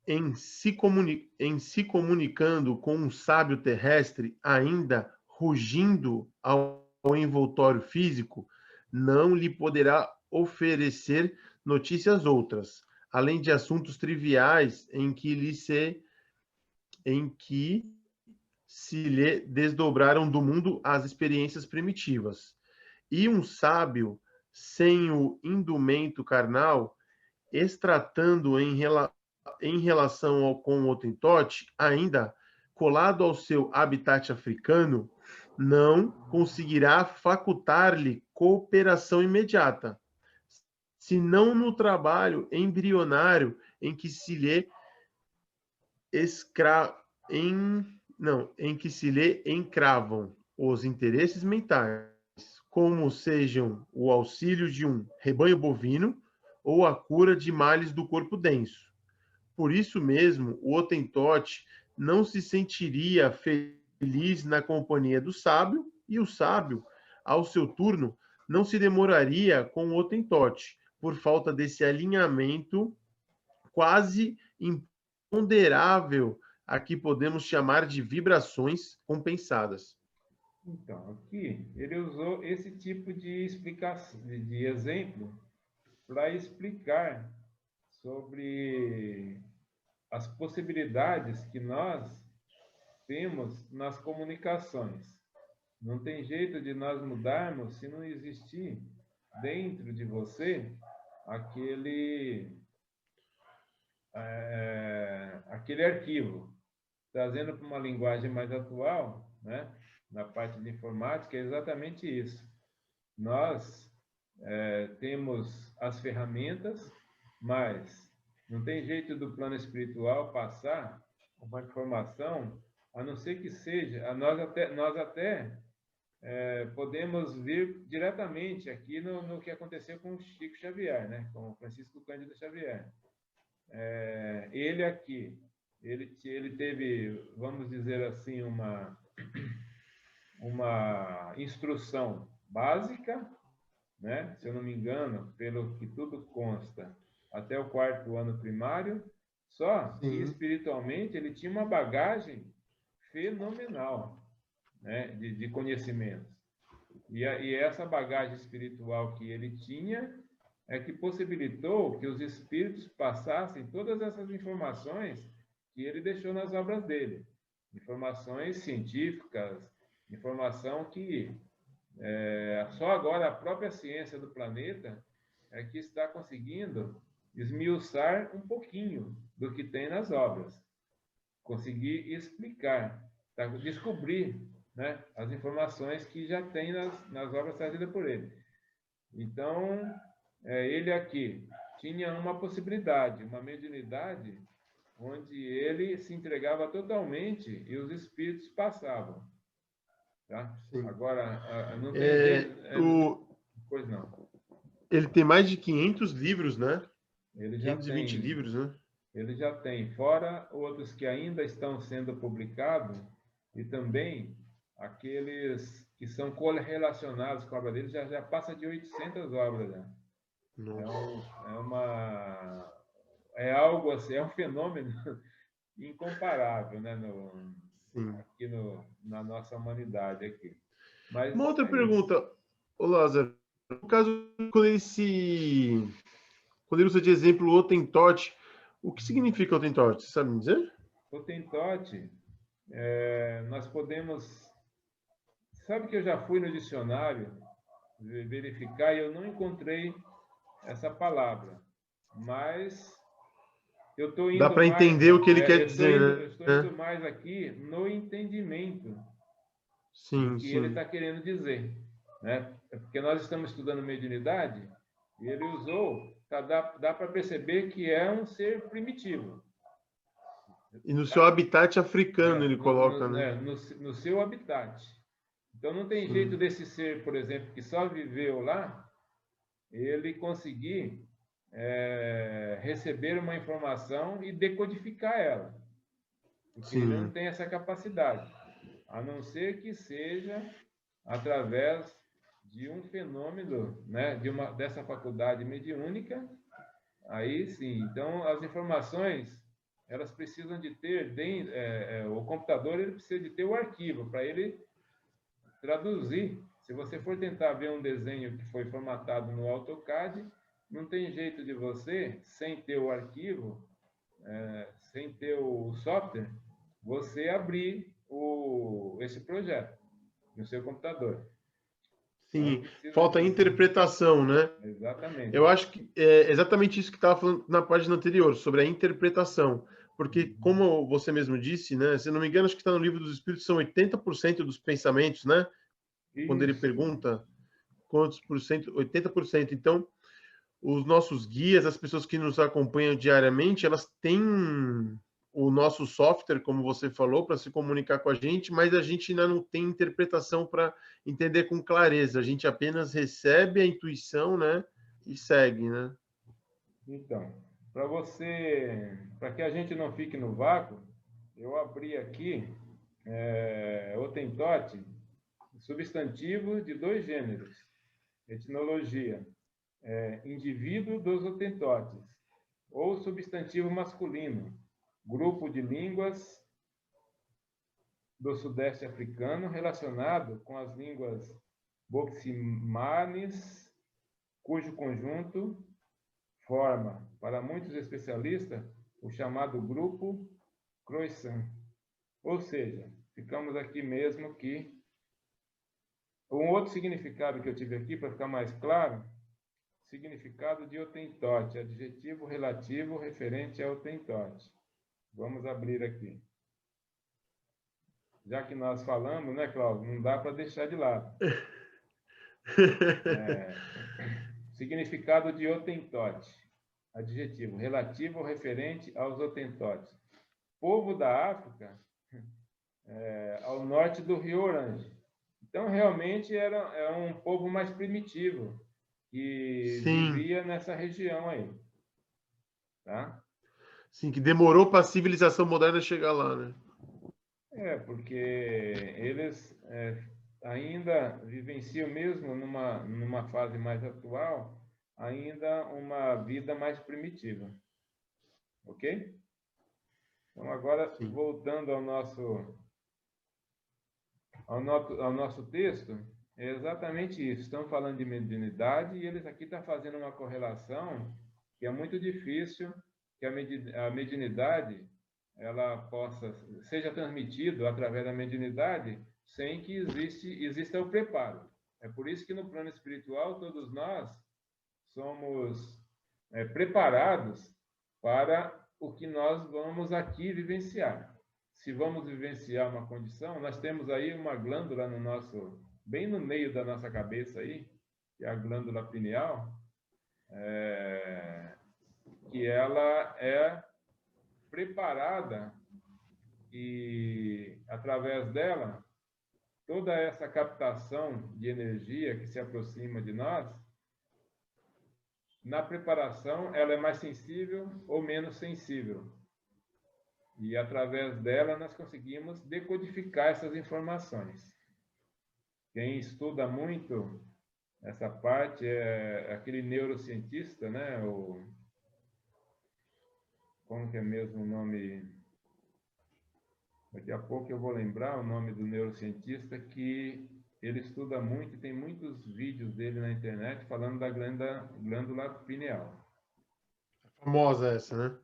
em se comunicando com um sábio terrestre ainda rugindo ao envoltório físico, não lhe poderá oferecer notícias outras, além de assuntos triviais em que se lhe desdobraram do mundo as experiências primitivas. E um sábio, sem o indumento carnal, extratando em relação com o Hottentot, ainda colado ao seu habitat africano, não conseguirá facultar-lhe cooperação imediata, senão no trabalho embrionário em que se lhe em que se lhe encravam os interesses mentais, como sejam o auxílio de um rebanho bovino ou a cura de males do corpo denso. Por isso mesmo, o Hottentot não se sentiria feliz na companhia do sábio, e o sábio, ao seu turno, não se demoraria com o Hottentot, por falta desse alinhamento quase imponderável a que podemos chamar de vibrações compensadas. Então, aqui ele usou esse tipo de explicação, de exemplo, para explicar sobre as possibilidades que nós temos nas comunicações. Não tem jeito de nós mudarmos se não existir dentro de você aquele arquivo. Trazendo para uma linguagem mais atual, né, na parte de informática, é exatamente isso. Nós temos as ferramentas, mas não tem jeito do plano espiritual passar uma informação, a não ser que seja, nós até podemos vir diretamente aqui no que aconteceu com o Chico Xavier, né, com o Francisco Cândido Xavier. Ele aqui, ele teve, vamos dizer assim, uma instrução básica, né? Se eu não me engano, pelo que tudo consta, até o 4º ano primário, só que espiritualmente ele tinha uma bagagem fenomenal, né? de conhecimentos. E essa bagagem espiritual que ele tinha é que possibilitou que os espíritos passassem todas essas informações que ele deixou nas obras dele. Informações científicas, informação que só agora a própria ciência do planeta é que está conseguindo esmiuçar um pouquinho do que tem nas obras. Conseguir explicar, descobrir, né, as informações que já tem nas obras trazidas por ele. Então, ele aqui tinha uma possibilidade, uma mediunidade, onde ele se entregava totalmente e os espíritos passavam. Tá? Agora, não tem jeito... Pois não. Ele tem mais de 500 livros, né? Ele já 520 livros, né? Ele já tem, fora outros que ainda estão sendo publicados, e também aqueles que são correlacionados com a obra dele, já passa de 800 obras. Né? É algo assim, é um fenômeno incomparável, né? Aqui na nossa humanidade aqui. Mas, uma outra pergunta, ô Lázaro, no caso, quando ele usa de exemplo o Hottentot, o que significa Hottentot? Você sabe me dizer? Hottentot, nós podemos... Sabe que eu já fui no dicionário verificar e eu não encontrei essa palavra, mas eu estou indo... Dá para entender o que ele quer dizer, né? Eu estou indo mais aqui no entendimento do que ele está querendo dizer, né? Porque nós estamos estudando mediunidade e ele usou, dá para perceber que é um ser primitivo. E no seu habitat africano ele coloca, né? No seu habitat. Então, não tem jeito desse ser, por exemplo, que só viveu lá, ele conseguir receber uma informação e decodificar ela. Porque ele não tem essa capacidade. A não ser que seja através de um fenômeno, né, dessa faculdade mediúnica, aí sim. Então, as informações, elas precisam de ter, o computador ele precisa de ter o arquivo, para ele traduzir. Se você for tentar ver um desenho que foi formatado no AutoCAD, não tem jeito de você, sem ter o arquivo, sem ter o software, você abrir esse projeto no seu computador. Sim, falta interpretação, né? Exatamente. Eu acho que é exatamente isso que estava falando na página anterior, sobre a interpretação. Porque, como você mesmo disse, né? Se não me engano, acho que está no Livro dos Espíritos, são 80% dos pensamentos, né? Quando ele Isso. pergunta quantos por cento, 80%. Então, os nossos guias, as pessoas que nos acompanham diariamente, elas têm o nosso software, como você falou, para se comunicar com a gente, mas a gente ainda não tem interpretação para entender com clareza. A gente apenas recebe a intuição, né? E segue, né? Então, para que a gente não fique no vácuo, eu abri aqui Hotentote, substantivo de 2 gêneros, etimologia, indivíduo dos Hotentotes, ou substantivo masculino, grupo de línguas do Sudeste africano relacionado com as línguas boximanes, cujo conjunto forma, para muitos especialistas, o chamado grupo Croissant. Ou seja, ficamos aqui mesmo que... Um outro significado que eu tive aqui, para ficar mais claro, significado de Hotentote, adjetivo relativo referente a Hotentote. Vamos abrir aqui. Já que nós falamos, né, Cláudio? Não dá para deixar de lado. Significado de Hotentote, adjetivo relativo ou referente aos Hotentotes. Povo da África, ao norte do Rio Orange. Então, realmente, é um povo mais primitivo, que Sim. vivia nessa região aí. Tá? Sim, que demorou para a civilização moderna chegar lá, né? Porque eles ainda vivenciam, mesmo numa fase mais atual, ainda uma vida mais primitiva. Ok? Então, agora, Sim. voltando ao nosso texto, é exatamente isso. Estão falando de mediunidade e eles aqui estão fazendo uma correlação que é muito difícil que a mediunidade ela seja transmitido através da mediunidade sem que exista o preparo. É por isso que no plano espiritual todos nós somos preparados para o que nós vamos aqui vivenciar. Se vamos vivenciar uma condição, nós temos aí uma glândula bem no meio da nossa cabeça aí, que é a glândula pineal, que ela é preparada e, através dela, toda essa captação de energia que se aproxima de nós, na preparação, ela é mais sensível ou menos sensível. E, através dela, nós conseguimos decodificar essas informações. Quem estuda muito essa parte é aquele neurocientista, né? Como que é mesmo o nome? Daqui a pouco eu vou lembrar o nome do neurocientista, que ele estuda muito e tem muitos vídeos dele na internet falando da glândula pineal. É famosa essa, né?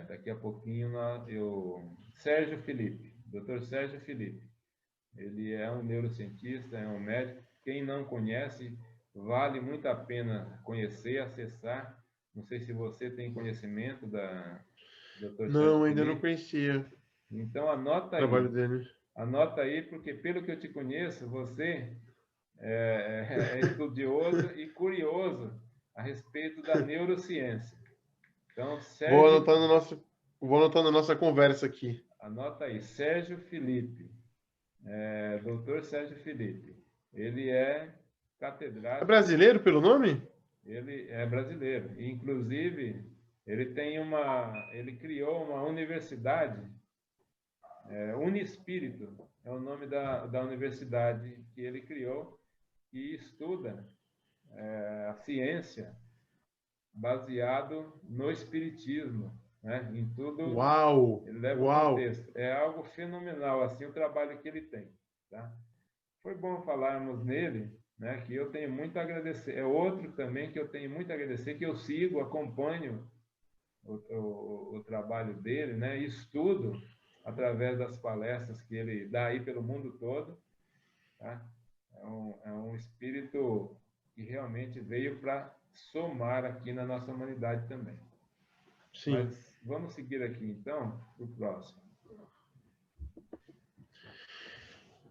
Daqui a pouquinho Sérgio Felipe, Dr. Sérgio Felipe. Ele é um neurocientista, é um médico. Quem não conhece, vale muito a pena conhecer, acessar. Não sei se você tem conhecimento da Dr. Não, Sérgio ainda não Felipe. conhecia Então, anota o aí. trabalho dele. Anota aí, porque pelo que eu te conheço, você é estudioso e curioso a respeito da neurociência. Então, Vou anotar na nossa conversa aqui. Anota aí, Sérgio Felipe, Dr. Sérgio Felipe. Ele é catedrático. É brasileiro pelo nome? Ele é brasileiro. E, inclusive, ele criou uma universidade, Unispírito, é o nome da universidade que ele criou, que estuda a ciência baseado no espiritismo, né? Em tudo. Uau! Ele leva o Uau! contexto. É algo fenomenal assim o trabalho que ele tem, tá? foi bom falarmos nele, né, que eu tenho muito a agradecer. É outro também que eu tenho muito a agradecer, que eu sigo, acompanho o trabalho dele, né, e estudo através das palestras que ele dá aí pelo mundo todo, tá? É um espírito que realmente veio para somar aqui na nossa humanidade também. Sim. Mas vamos seguir aqui, então, para o próximo.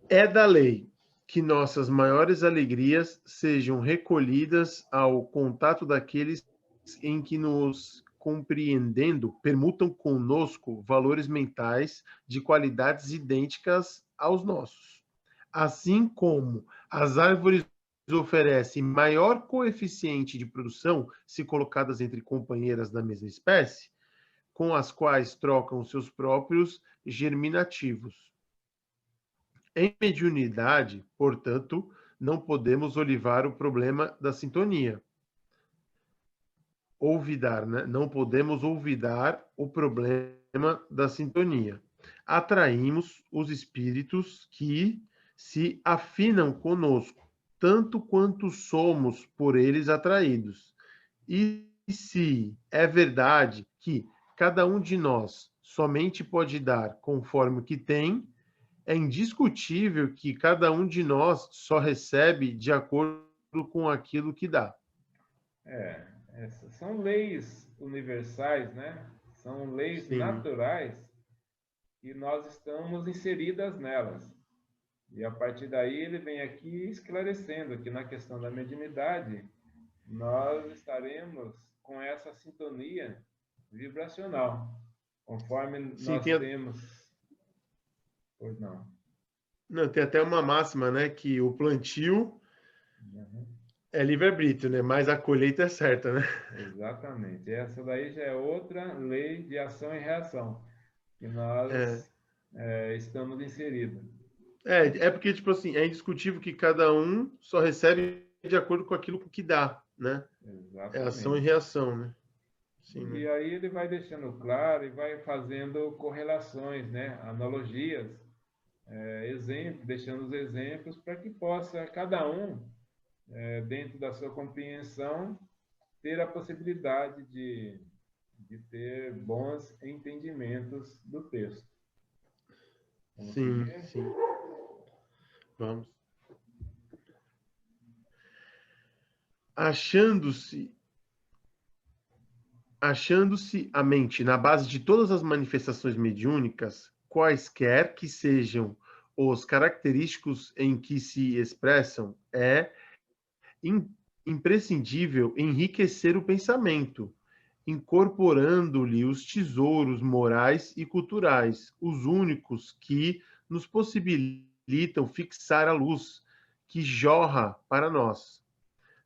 É da lei que nossas maiores alegrias sejam recolhidas ao contato daqueles em que nos compreendendo permutam conosco valores mentais de qualidades idênticas aos nossos. Assim como as árvores oferecem maior coeficiente de produção se colocadas entre companheiras da mesma espécie, com as quais trocam seus próprios germinativos. Em mediunidade, portanto, não podemos olivar o problema da sintonia. Olvidar, né? Não podemos olvidar o problema da sintonia. Atraímos os espíritos que se afinam conosco, tanto quanto somos por eles atraídos. E se é verdade que cada um de nós somente pode dar conforme o que tem, é indiscutível que cada um de nós só recebe de acordo com aquilo que dá. Essas são leis universais, né? São leis Sim, naturais e nós estamos inseridas nelas. E a partir daí ele vem aqui esclarecendo que na questão da mediunidade nós estaremos com essa sintonia vibracional, conforme sim, nós temos. Pois não. não, tem até uma máxima, né, que o plantio Uhum. é livre-arbítrio, né, mas a colheita é certa, né? Exatamente. Essa daí já é outra lei de ação e reação que É, nós estamos inseridos. é porque, tipo assim, é indiscutível que cada um só recebe de acordo com aquilo que dá, né? É ação e Exatamente. reação, né? Sim, E né? aí ele vai deixando claro e vai fazendo correlações, né? Analogias, exemplos, deixando os exemplos para que possa cada um, dentro da sua compreensão, ter a possibilidade de ter bons entendimentos do texto. Vamos Sim, seguir? sim. Vamos. Achando-se achando-se a mente na base de todas as manifestações mediúnicas, quaisquer que sejam os característicos em que se expressam, é imprescindível enriquecer o pensamento, incorporando-lhe os tesouros morais e culturais, os únicos que nos possibilitam fixar a luz que jorra para nós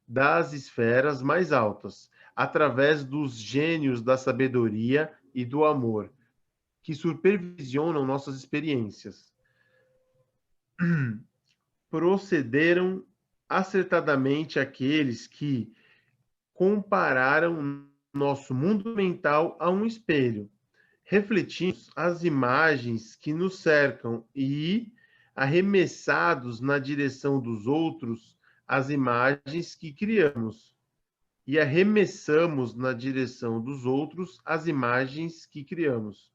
das esferas mais altas, através dos gênios da sabedoria e do amor, que supervisionam nossas experiências. Procederam acertadamente aqueles que compararam nosso mundo mental a um espelho. Refletimos as imagens que nos cercam e, arremessados na direção dos outros, as imagens que criamos. E arremessamos na direção dos outros as imagens que criamos.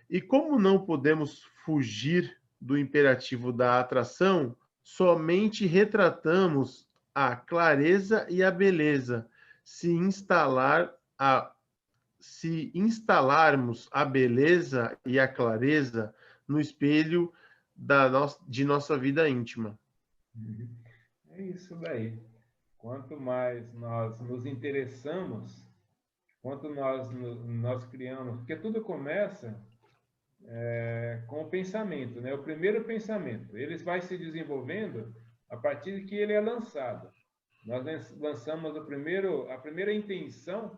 E como não podemos fugir do imperativo da atração, somente retratamos a clareza e a beleza. Se instalar a se instalarmos a beleza e a clareza no espelho de nossa vida íntima. Uhum. É isso daí. Quanto mais nós nos interessamos, quanto nós criamos, porque tudo começa com o pensamento, né? O primeiro pensamento, ele vai se desenvolvendo a partir de que ele é lançado. Nós lançamos a primeira intenção,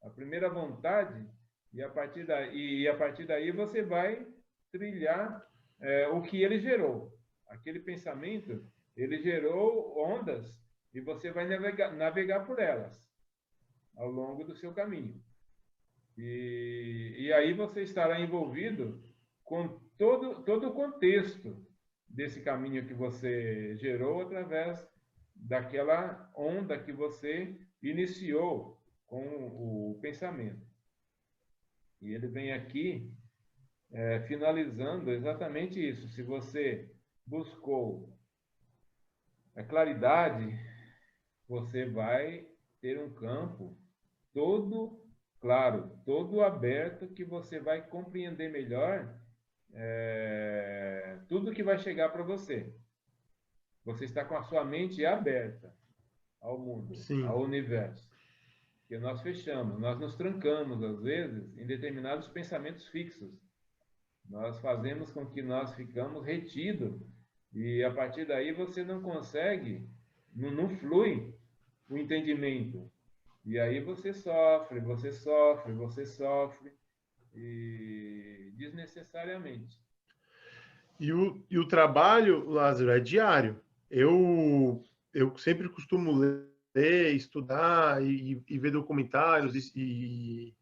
a primeira vontade, e a partir daí você vai trilhar o que ele gerou. Aquele pensamento, ele gerou ondas e você vai navegar por elas ao longo do seu caminho. E aí você estará envolvido com todo o contexto desse caminho que você gerou através daquela onda que você iniciou com o pensamento. E ele vem aqui finalizando exatamente isso. Se você buscou a claridade, você vai ter um campo todo claro, todo aberto, que você vai compreender melhor tudo que vai chegar para você. Você está com a sua mente aberta ao mundo, Sim. ao universo. Que nós fechamos, nós nos trancamos, às vezes, em determinados pensamentos fixos. Nós fazemos com que nós ficamos retidos, e a partir daí você não consegue, não flui o entendimento. E aí você sofre, você sofre, você sofre, e desnecessariamente. E o trabalho, Lázaro, é diário. Eu sempre costumo ler, estudar e ver documentários e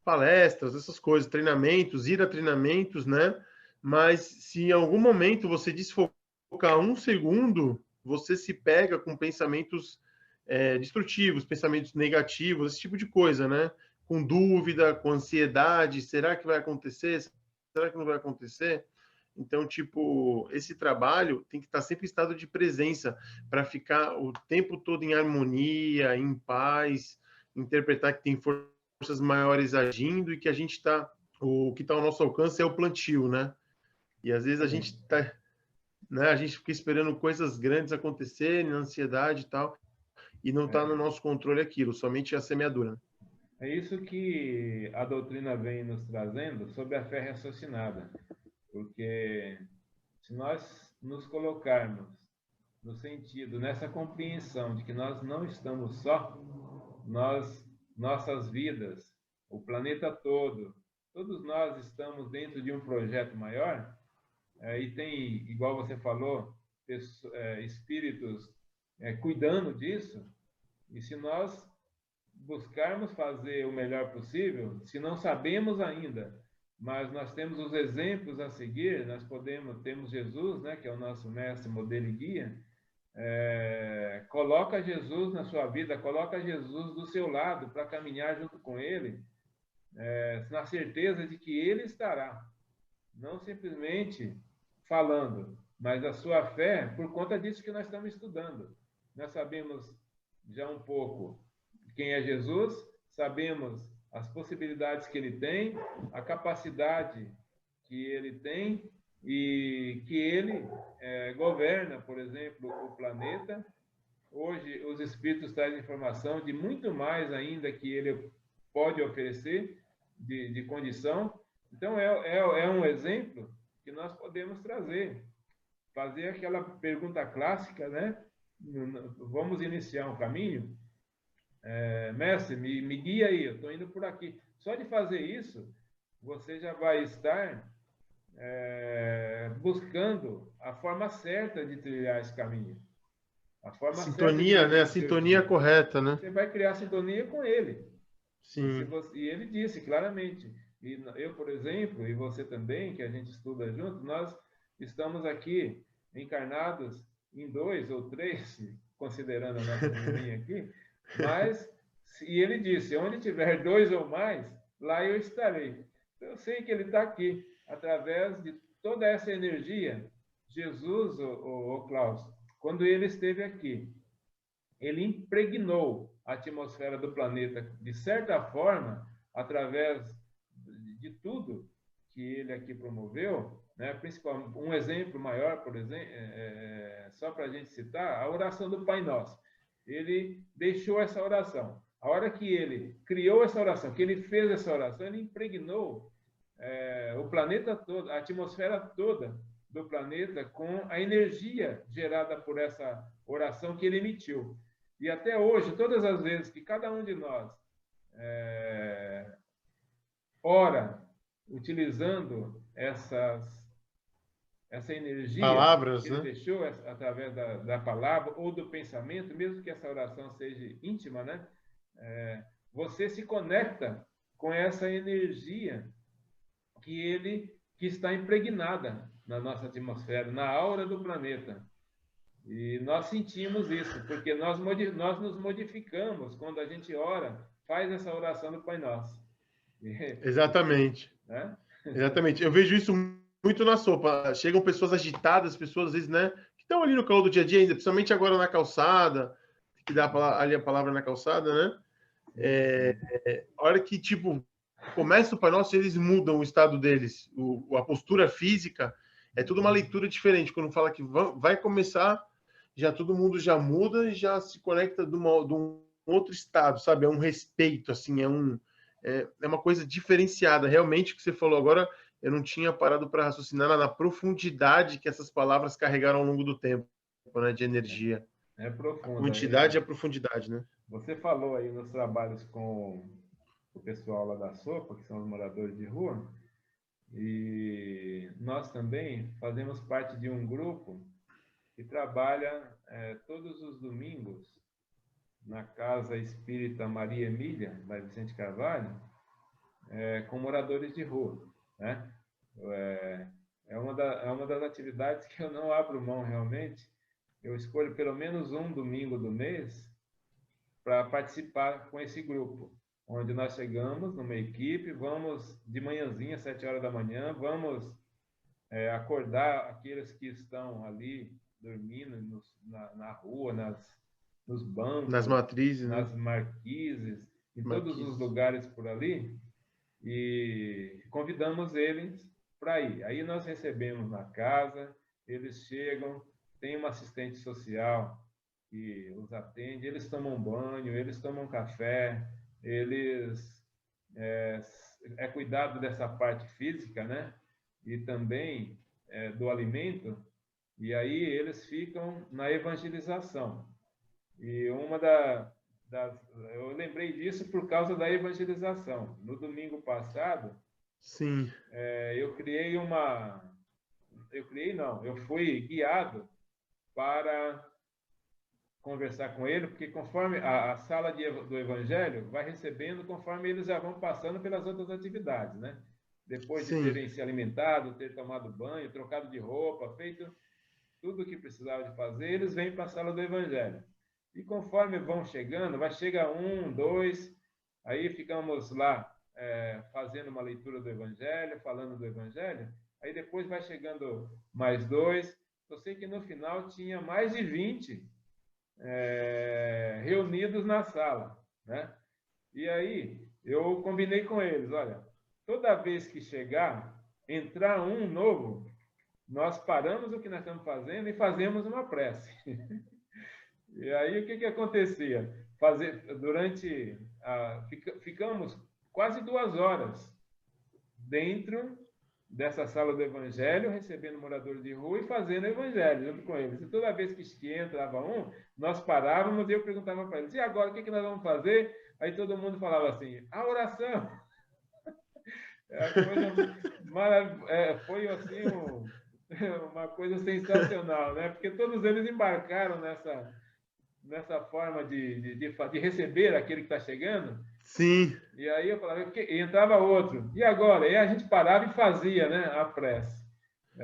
palestras, essas coisas, treinamentos, ir a treinamentos, né? Mas se em algum momento você desfocar um segundo, você se pega com pensamentos destrutivos, pensamentos negativos, esse tipo de coisa, né? Com dúvida, com ansiedade, será que vai acontecer? Será que não vai acontecer? Então, tipo, esse trabalho tem que estar sempre em estado de presença para ficar o tempo todo em harmonia, em paz, interpretar que tem forças maiores agindo e que a gente está, o que está ao nosso alcance é o plantio, né? E às vezes a gente Exatamente. tá, né, a gente fica esperando coisas grandes acontecerem, ansiedade e tal, e não está no nosso controle aquilo, somente a semeadura, né? É isso que a doutrina vem nos trazendo sobre a fé raciocinada. Porque se nós nos colocarmos no sentido, nessa compreensão de que nós não estamos só, nossas vidas, o planeta todo, todos nós estamos dentro de um projeto maior, e tem, igual você falou, espíritos cuidando disso, e se nós buscarmos fazer o melhor possível, se não sabemos ainda, mas nós temos os exemplos a seguir, temos Jesus, né, que é o nosso mestre, modelo e guia, coloca Jesus na sua vida, coloca Jesus do seu lado para caminhar junto com ele, na certeza de que ele estará, não simplesmente falando, mas a sua fé por conta disso que nós estamos estudando. Nós sabemos já um pouco quem é Jesus, sabemos as possibilidades que ele tem, a capacidade que ele tem e que ele governa, por exemplo, o planeta. Hoje, os espíritos trazem informação de muito mais ainda que ele pode oferecer de condição. Então, é um exemplo que nós podemos trazer. Fazer aquela pergunta clássica, né? Vamos iniciar um caminho? Mestre, me guia aí, eu estou indo por aqui. Só de fazer isso, você já vai estar buscando a forma certa de trilhar esse caminho. A forma certa de Sintonia, viver né? A o seu sintonia dia. correta, né? Você vai criar sintonia com ele. Sim. E ele disse claramente, e eu, por exemplo, e você também, que a gente estuda junto, nós estamos aqui encarnados em 2 ou 3, considerando a nossa turminha aqui, mas, e ele disse, onde tiver 2 ou mais, lá eu estarei. Então, eu sei que ele está aqui, através de toda essa energia. Jesus, o Klaus, quando ele esteve aqui, ele impregnou a atmosfera do planeta, de certa forma, através de tudo que ele aqui promoveu, né? Principalmente, um exemplo maior, por exemplo, só para a gente citar, a oração do Pai Nosso. Ele deixou essa oração. A hora que ele criou essa oração, que ele fez essa oração, ele impregnou o planeta todo, a atmosfera toda do planeta com a energia gerada por essa oração que ele emitiu. E até hoje, todas as vezes que cada um de nós ora utilizando essa energia que Palavras, ele né? deixou através da palavra ou do pensamento, mesmo que essa oração seja íntima, né? Você se conecta com essa energia que ele que está impregnada na nossa atmosfera, na aura do planeta. E nós sentimos isso, porque nós nos modificamos quando a gente ora, faz essa oração do Pai Nosso. Exatamente. Né? Exatamente. Eu vejo isso muito na sopa. Chegam pessoas agitadas, pessoas, às vezes, né, que estão ali no calor do dia a dia ainda, principalmente agora na calçada, que dá ali a palavra na calçada, né? A hora que, tipo, começa o Pai Nosso, eles mudam o estado deles. A postura física é tudo uma leitura diferente. Quando fala que vai começar, já todo mundo já muda e já se conecta de um outro estado, sabe? É um respeito, assim, é uma coisa diferenciada. Realmente, o que você falou agora, eu não tinha parado para raciocinar na profundidade que essas palavras carregaram ao longo do tempo, né, de energia. É profunda. Quantidade e a profundidade, né? Você falou aí nos trabalhos com o pessoal lá da Sopa, que são os moradores de rua, e nós também fazemos parte de um grupo que trabalha todos os domingos na Casa Espírita Maria Emília, da Vicente Carvalho, com moradores de rua, né? É uma das atividades que eu não abro mão realmente. Eu escolho pelo menos um domingo do mês para participar com esse grupo, onde nós chegamos numa equipe, vamos de manhãzinha, 7 horas da manhã, vamos acordar aqueles que estão ali dormindo na rua, nos bancos, nas matrizes, nas né? marquises, em todos os lugares por ali, e convidamos eles para ir. Aí nós recebemos na casa, eles chegam, tem uma assistente social que os atende, eles tomam banho, eles tomam café, eles cuidado dessa parte física, né? E também do alimento, e aí eles ficam na evangelização. E eu lembrei disso por causa da evangelização. No domingo passado, sim, eu fui guiado para conversar com ele, porque conforme a sala do Evangelho vai recebendo, conforme eles já vão passando pelas outras atividades, né? Depois de sim. terem se alimentado, ter tomado banho, trocado de roupa, feito tudo o que precisava de fazer, eles vêm para a sala do Evangelho. E conforme vão chegando, vai chegar um, dois, aí ficamos lá fazendo uma leitura do Evangelho, falando do Evangelho, aí depois vai chegando mais dois. Eu sei que no final tinha mais de 20 reunidos na sala, né? E aí eu combinei com eles, olha, toda vez que entrar um novo, nós paramos o que nós estamos fazendo e fazemos uma prece. E aí o que acontecia? Ficamos quase 2 horas dentro dessa sala do Evangelho, recebendo moradores de rua e fazendo o Evangelho junto com eles. E toda vez que entrava um, nós parávamos e eu perguntava para eles, e agora o que nós vamos fazer? Aí todo mundo falava assim, a oração. Foi assim uma coisa sensacional, né? Porque todos eles embarcaram nessa forma de receber aquele que está chegando. Sim. E aí eu falava, e entrava outro. E agora? E a gente parava e fazia, né, a prece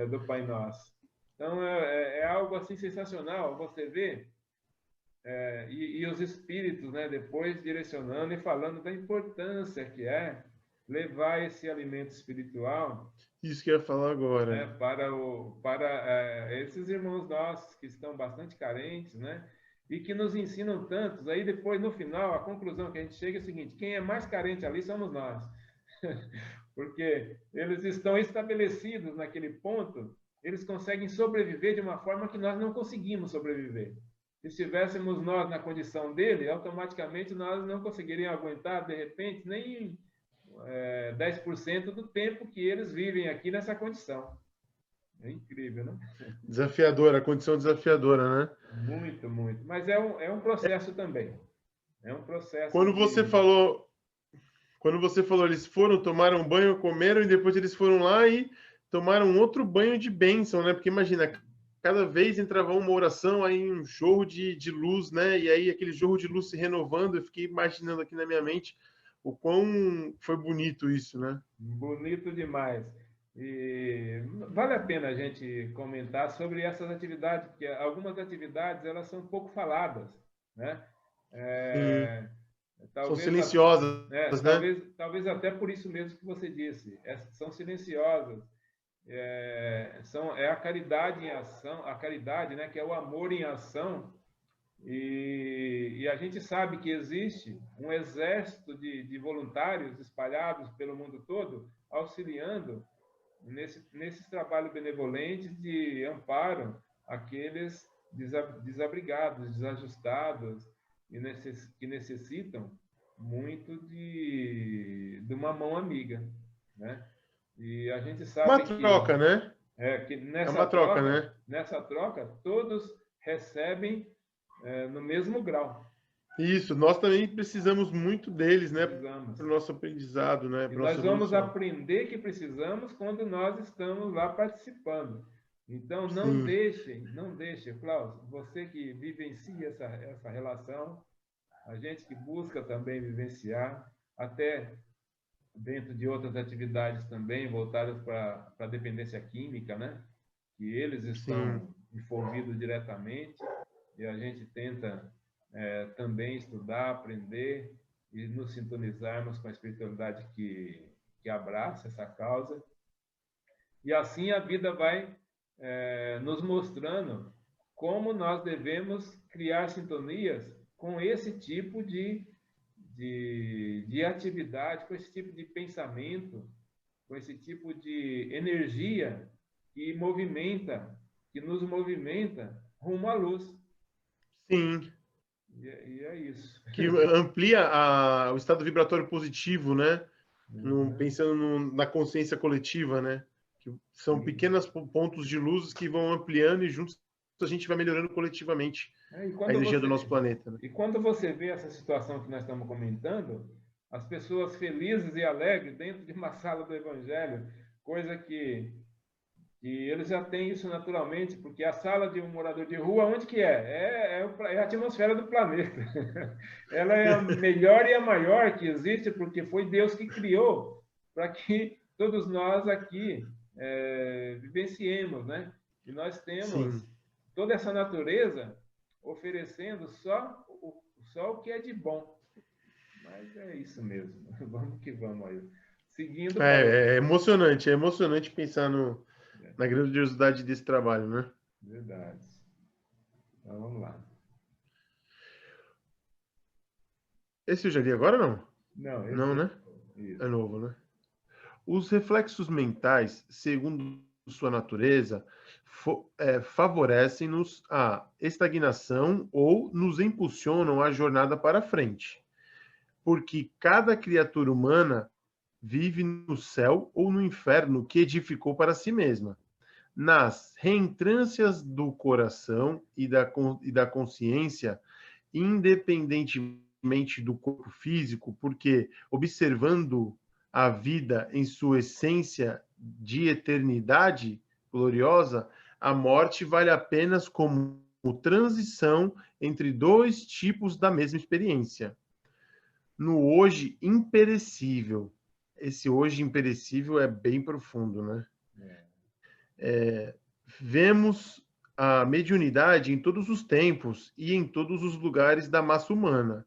do Pai Nosso. Então, é algo assim sensacional você vê, e os espíritos, né, depois direcionando e falando da importância que é levar esse alimento espiritual. Isso que eu ia falar agora. Né, para esses irmãos nossos que estão bastante carentes, né? E que nos ensinam tantos. Aí depois, no final, a conclusão que a gente chega é o seguinte, quem é mais carente ali somos nós. Porque eles estão estabelecidos naquele ponto, eles conseguem sobreviver de uma forma que nós não conseguimos sobreviver. Se estivéssemos nós na condição dele, automaticamente nós não conseguiríamos aguentar, de repente, nem 10% do tempo que eles vivem aqui nessa condição. É incrível, né? Desafiadora, a condição desafiadora, né? Muito, muito. Mas é um processo também. É um processo. Quando você falou, eles foram, tomaram banho, comeram e depois eles foram lá e tomaram outro banho de bênção, né? Porque imagina, cada vez entrava uma oração, aí um jorro de luz, né? E aí aquele jorro de luz se renovando, eu fiquei imaginando aqui na minha mente o quão foi bonito isso, né? Bonito demais. E vale a pena a gente comentar sobre essas atividades, porque algumas atividades elas são pouco faladas, né? Sim. São Talvez, silenciosas, né? talvez até por isso mesmo que você disse, são silenciosas, é a caridade em ação, a caridade, né, que é o amor em ação, e a gente sabe que existe um exército de voluntários espalhados pelo mundo todo, auxiliando nesses trabalhos benevolentes de amparo àqueles desabrigados, desajustados, e que necessitam muito de uma mão amiga, né? E a gente Uma sabe troca, né? que É uma troca, né? nessa troca, todos recebem no mesmo grau. Isso, nós também precisamos muito deles, né? Para Precisamos. o nosso aprendizado, né? E Para a nós nossa vamos evolução. aprender que precisamos quando nós estamos lá participando. Então, Sim, não deixem, Klaus, você que vivencia essa relação, a gente que busca também vivenciar, até dentro de outras atividades também voltadas para a dependência química, né? Que eles sim, estão envolvidos diretamente, e a gente tenta também estudar, aprender e nos sintonizarmos com a espiritualidade que abraça essa causa. E assim a vida vai nos mostrando como nós devemos criar sintonias com esse tipo de atividade, com esse tipo de pensamento, com esse tipo de energia que nos movimenta rumo à luz. sim. E é isso. Que amplia o estado vibratório positivo, né? Uhum. Pensando na consciência coletiva, né? Que são Sim. pequenos pontos de luz que vão ampliando e juntos a gente vai melhorando coletivamente a energia do nosso planeta, né? E quando você vê essa situação que nós estamos comentando, as pessoas felizes e alegres dentro de uma sala do Evangelho, coisa que eles já têm isso naturalmente, porque a sala de um morador de rua, onde que é? É a atmosfera do planeta. Ela é a melhor e a maior que existe, porque foi Deus que criou para que todos nós aqui vivenciemos, né? E nós temos Sim. toda essa natureza oferecendo só o que é de bom. Mas é isso mesmo. Vamos que vamos aí. Seguindo para o... É emocionante pensar na grandiosidade desse trabalho, né? Verdade. Então vamos lá. Esse eu já li agora, não? Não, Não, esse né? É isso. novo, né? Os reflexos mentais, segundo sua natureza, favorecem-nos a estagnação ou nos impulsionam a jornada para frente, porque cada criatura humana vive no céu ou no inferno que edificou para si mesma, nas reentrâncias do coração e da consciência, independentemente do corpo físico, porque observando a vida em sua essência de eternidade gloriosa, a morte vale apenas como transição entre dois tipos da mesma experiência. No hoje imperecível, esse hoje imperecível é bem profundo, né? Vemos a mediunidade em todos os tempos e em todos os lugares da massa humana.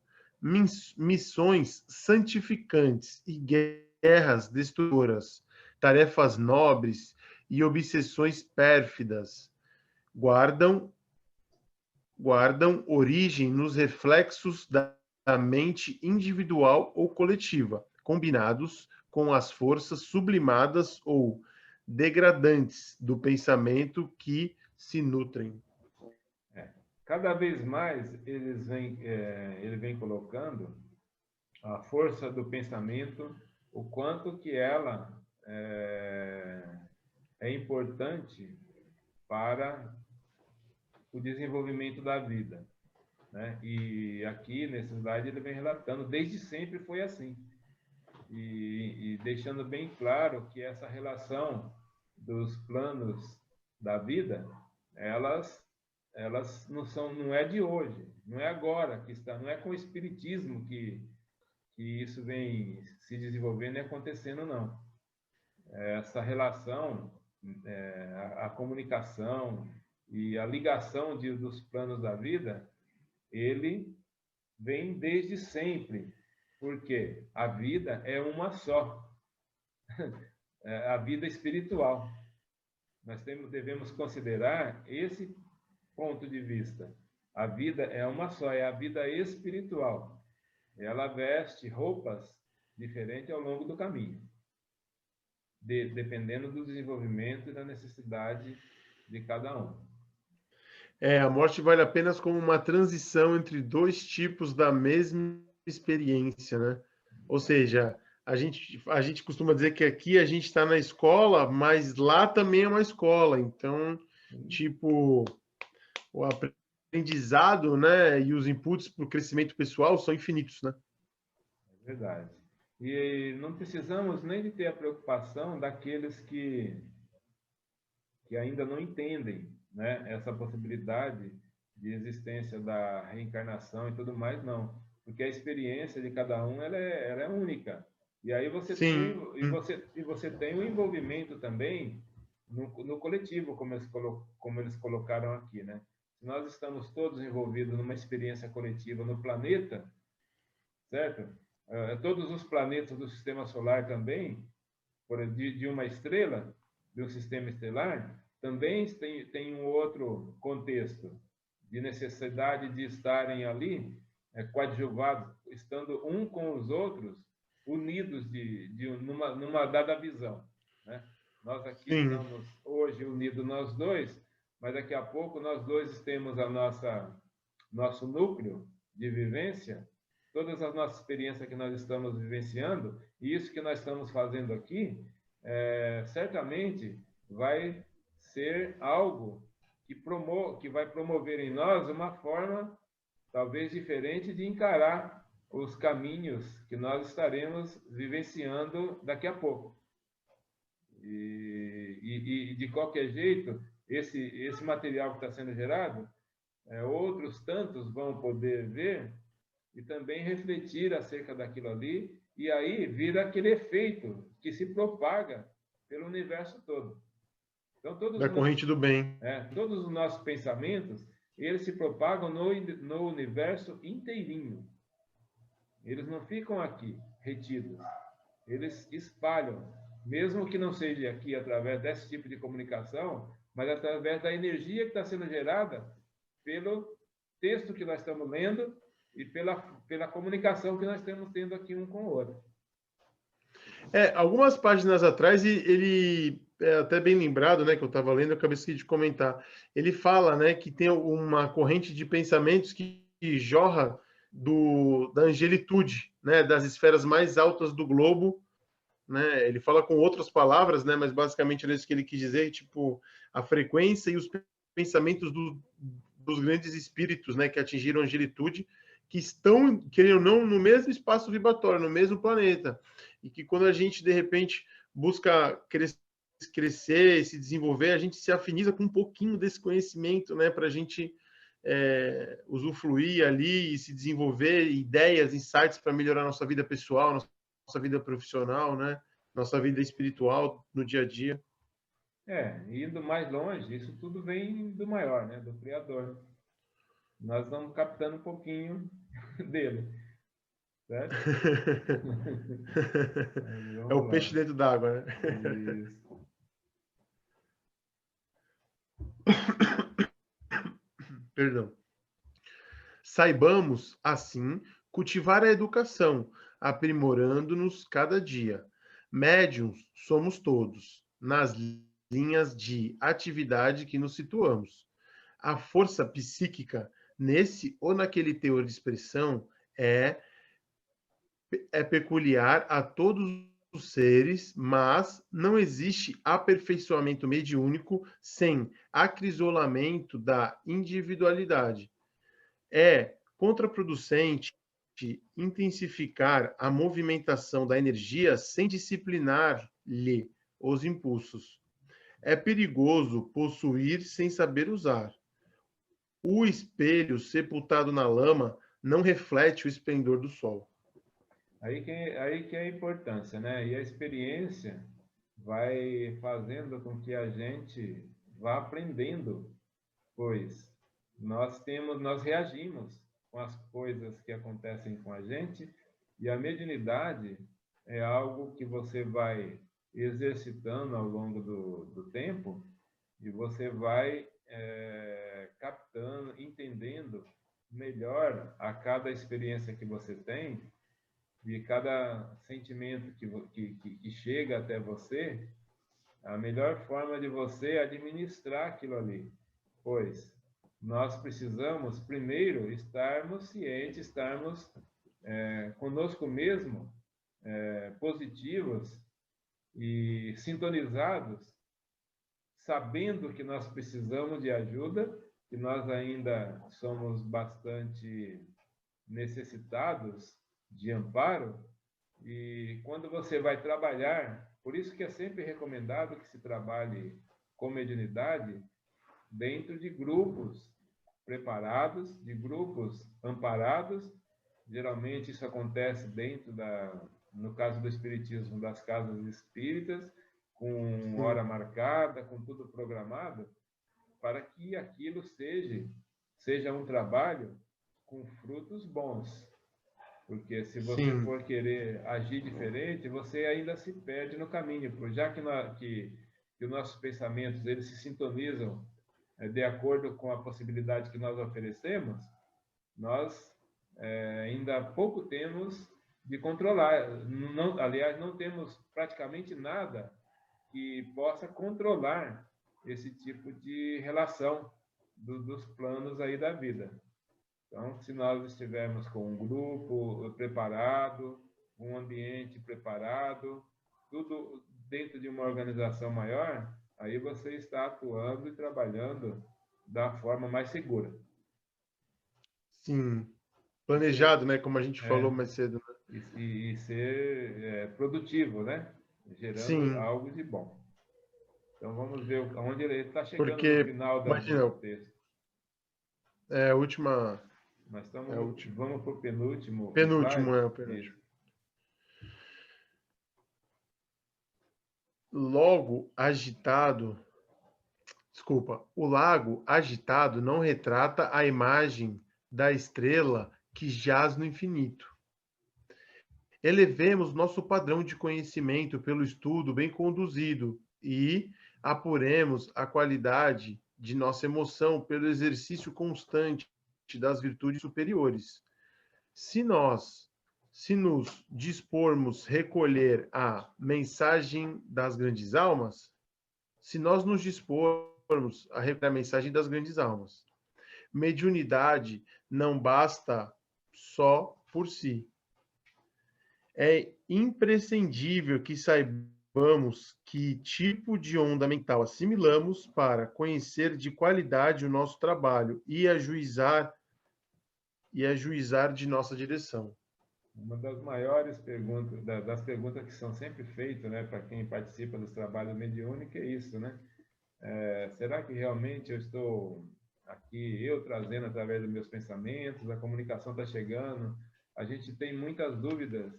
Missões santificantes e guerras destrutoras, tarefas nobres e obsessões pérfidas guardam origem nos reflexos da mente individual ou coletiva, combinados com as forças sublimadas ou degradantes do pensamento que se nutrem. Cada vez mais ele vem colocando a força do pensamento, o quanto que ela é importante para o desenvolvimento da vida, né? E aqui nesse slide ele vem relatando, desde sempre foi assim. E deixando bem claro que essa relação dos planos da vida, elas não é de hoje, não é agora que está, não é com o espiritismo que isso vem se desenvolvendo e acontecendo, não. essa relação, a comunicação e a ligação dos planos da vida, ele vem desde sempre, porque a vida é uma só, a vida espiritual. Nós devemos considerar esse ponto de vista. A vida é uma só, é a vida espiritual. Ela veste roupas diferentes ao longo do caminho, dependendo do desenvolvimento e da necessidade de cada um. A morte vale apenas como uma transição entre dois tipos da mesma experiência, né? Ou seja, a gente costuma dizer que aqui a gente está na escola, mas lá também é uma escola. Então, tipo, o aprendizado, né, e os inputs para o crescimento pessoal são infinitos, né? É verdade. E não precisamos nem de ter a preocupação daqueles que ainda não entendem, né, essa possibilidade de existência da reencarnação e tudo mais, não. Porque a experiência de cada um ela é única. E aí você tem, Sim. você tem um envolvimento também no coletivo, como eles colocaram aqui, né? Se nós estamos todos envolvidos numa experiência coletiva no planeta, certo? Todos os planetas do sistema solar também, de uma estrela, de um sistema estelar, também tem um outro contexto de necessidade de estarem ali coadjuvados, estando um com os outros, unidos numa dada visão, né? Nós aqui Sim. estamos hoje unidos nós dois, mas daqui a pouco nós dois temos nosso núcleo de vivência, todas as nossas experiências que nós estamos vivenciando, e isso que nós estamos fazendo aqui, certamente vai ser algo que vai promover em nós uma forma talvez diferente de encarar os caminhos que nós estaremos vivenciando daqui a pouco. E de qualquer jeito, esse material que está sendo gerado, outros tantos vão poder ver e também refletir acerca daquilo ali, e aí vira aquele efeito que se propaga pelo universo todo. Então, Da corrente do bem. todos os nossos pensamentos, eles se propagam no universo inteirinho. Eles não ficam aqui, retidos. Eles espalham, mesmo que não seja aqui através desse tipo de comunicação, mas através da energia que está sendo gerada pelo texto que nós estamos lendo e pela comunicação que nós estamos tendo aqui um com o outro. Algumas páginas atrás, ele é até bem lembrado, né, que eu estava lendo, eu acabei de comentar. Ele fala, né, que tem uma corrente de pensamentos que jorra da angelitude, né, das esferas mais altas do globo, né? Ele fala com outras palavras, né, mas basicamente é isso que ele quis dizer, tipo, a frequência e os pensamentos dos grandes espíritos, né, que atingiram a angelitude, que estão, querendo ou não, no mesmo espaço vibratório, no mesmo planeta. E que quando a gente, de repente, busca crescer, se desenvolver, a gente se afiniza com um pouquinho desse conhecimento, né, para a gente usufruir ali e se desenvolver ideias, insights para melhorar nossa vida pessoal, nossa vida profissional, né, nossa vida espiritual no dia a dia. Indo mais longe, isso tudo vem do maior, né, do Criador. Nós vamos captando um pouquinho dele, certo? É o peixe dentro d'água, né? Isso. Perdão. Saibamos, assim, cultivar a educação, aprimorando-nos cada dia. Médiuns somos todos, nas linhas de atividade que nos situamos. A força psíquica, nesse ou naquele teor de expressão, é peculiar a todos os seres, mas não existe aperfeiçoamento mediúnico sem acrisolamento da individualidade. É contraproducente intensificar a movimentação da energia sem disciplinar-lhe os impulsos. É perigoso possuir sem saber usar. O espelho sepultado na lama não reflete o esplendor do sol. Aí que é a importância, né? E a experiência vai fazendo com que a gente vá aprendendo, pois nós reagimos com as coisas que acontecem com a gente, e a mediunidade é algo que você vai exercitando ao longo do tempo, e você vai captando, entendendo melhor a cada experiência que você tem, e cada sentimento que chega até você, a melhor forma de você administrar aquilo ali. Pois nós precisamos, primeiro, estarmos cientes, estarmos conosco mesmo, positivos e sintonizados, sabendo que nós precisamos de ajuda, que nós ainda somos bastante necessitados de amparo. E quando você vai trabalhar, por isso que é sempre recomendado que se trabalhe com mediunidade dentro de grupos preparados, de grupos amparados. Geralmente isso acontece dentro no caso do espiritismo, das casas espíritas, com hora marcada, com tudo programado, para que aquilo seja um trabalho com frutos bons. Porque se você for querer agir diferente, você ainda se perde no caminho, já que os nossos pensamentos eles se sintonizam de acordo com a possibilidade que nós oferecemos, nós ainda pouco temos de controlar. Não, aliás, não temos praticamente nada que possa controlar esse tipo de relação dos planos aí da vida. Então, se nós estivermos com um grupo preparado, um ambiente preparado, tudo dentro de uma organização maior, aí você está atuando e trabalhando da forma mais segura. Sim. Planejado, né? Como a gente falou mais cedo. Né? E ser produtivo, né? Gerando algo de bom. Então, vamos ver onde ele está chegando. Porque, no final imagina, do texto. É a última... Nós vamos para o penúltimo. Penúltimo, slide. o penúltimo. Logo agitado... Desculpa. O lago agitado não retrata a imagem da estrela que jaz no infinito. Elevemos nosso padrão de conhecimento pelo estudo bem conduzido e apuremos a qualidade de nossa emoção pelo exercício constante das virtudes superiores. Se nos dispormos recolher a mensagem das grandes almas, se nós nos dispormos a recolher a mensagem das grandes almas, mediunidade não basta só por si. É imprescindível que saibamos que tipo de onda mental assimilamos para conhecer de qualidade o nosso trabalho e ajuizar de nossa direção. Uma das maiores perguntas, das perguntas que são sempre feitas, né, para quem participa dos trabalhos mediúnicos, é isso, né? Será que realmente eu estou aqui, trazendo através dos meus pensamentos, a comunicação está chegando? A gente tem muitas dúvidas.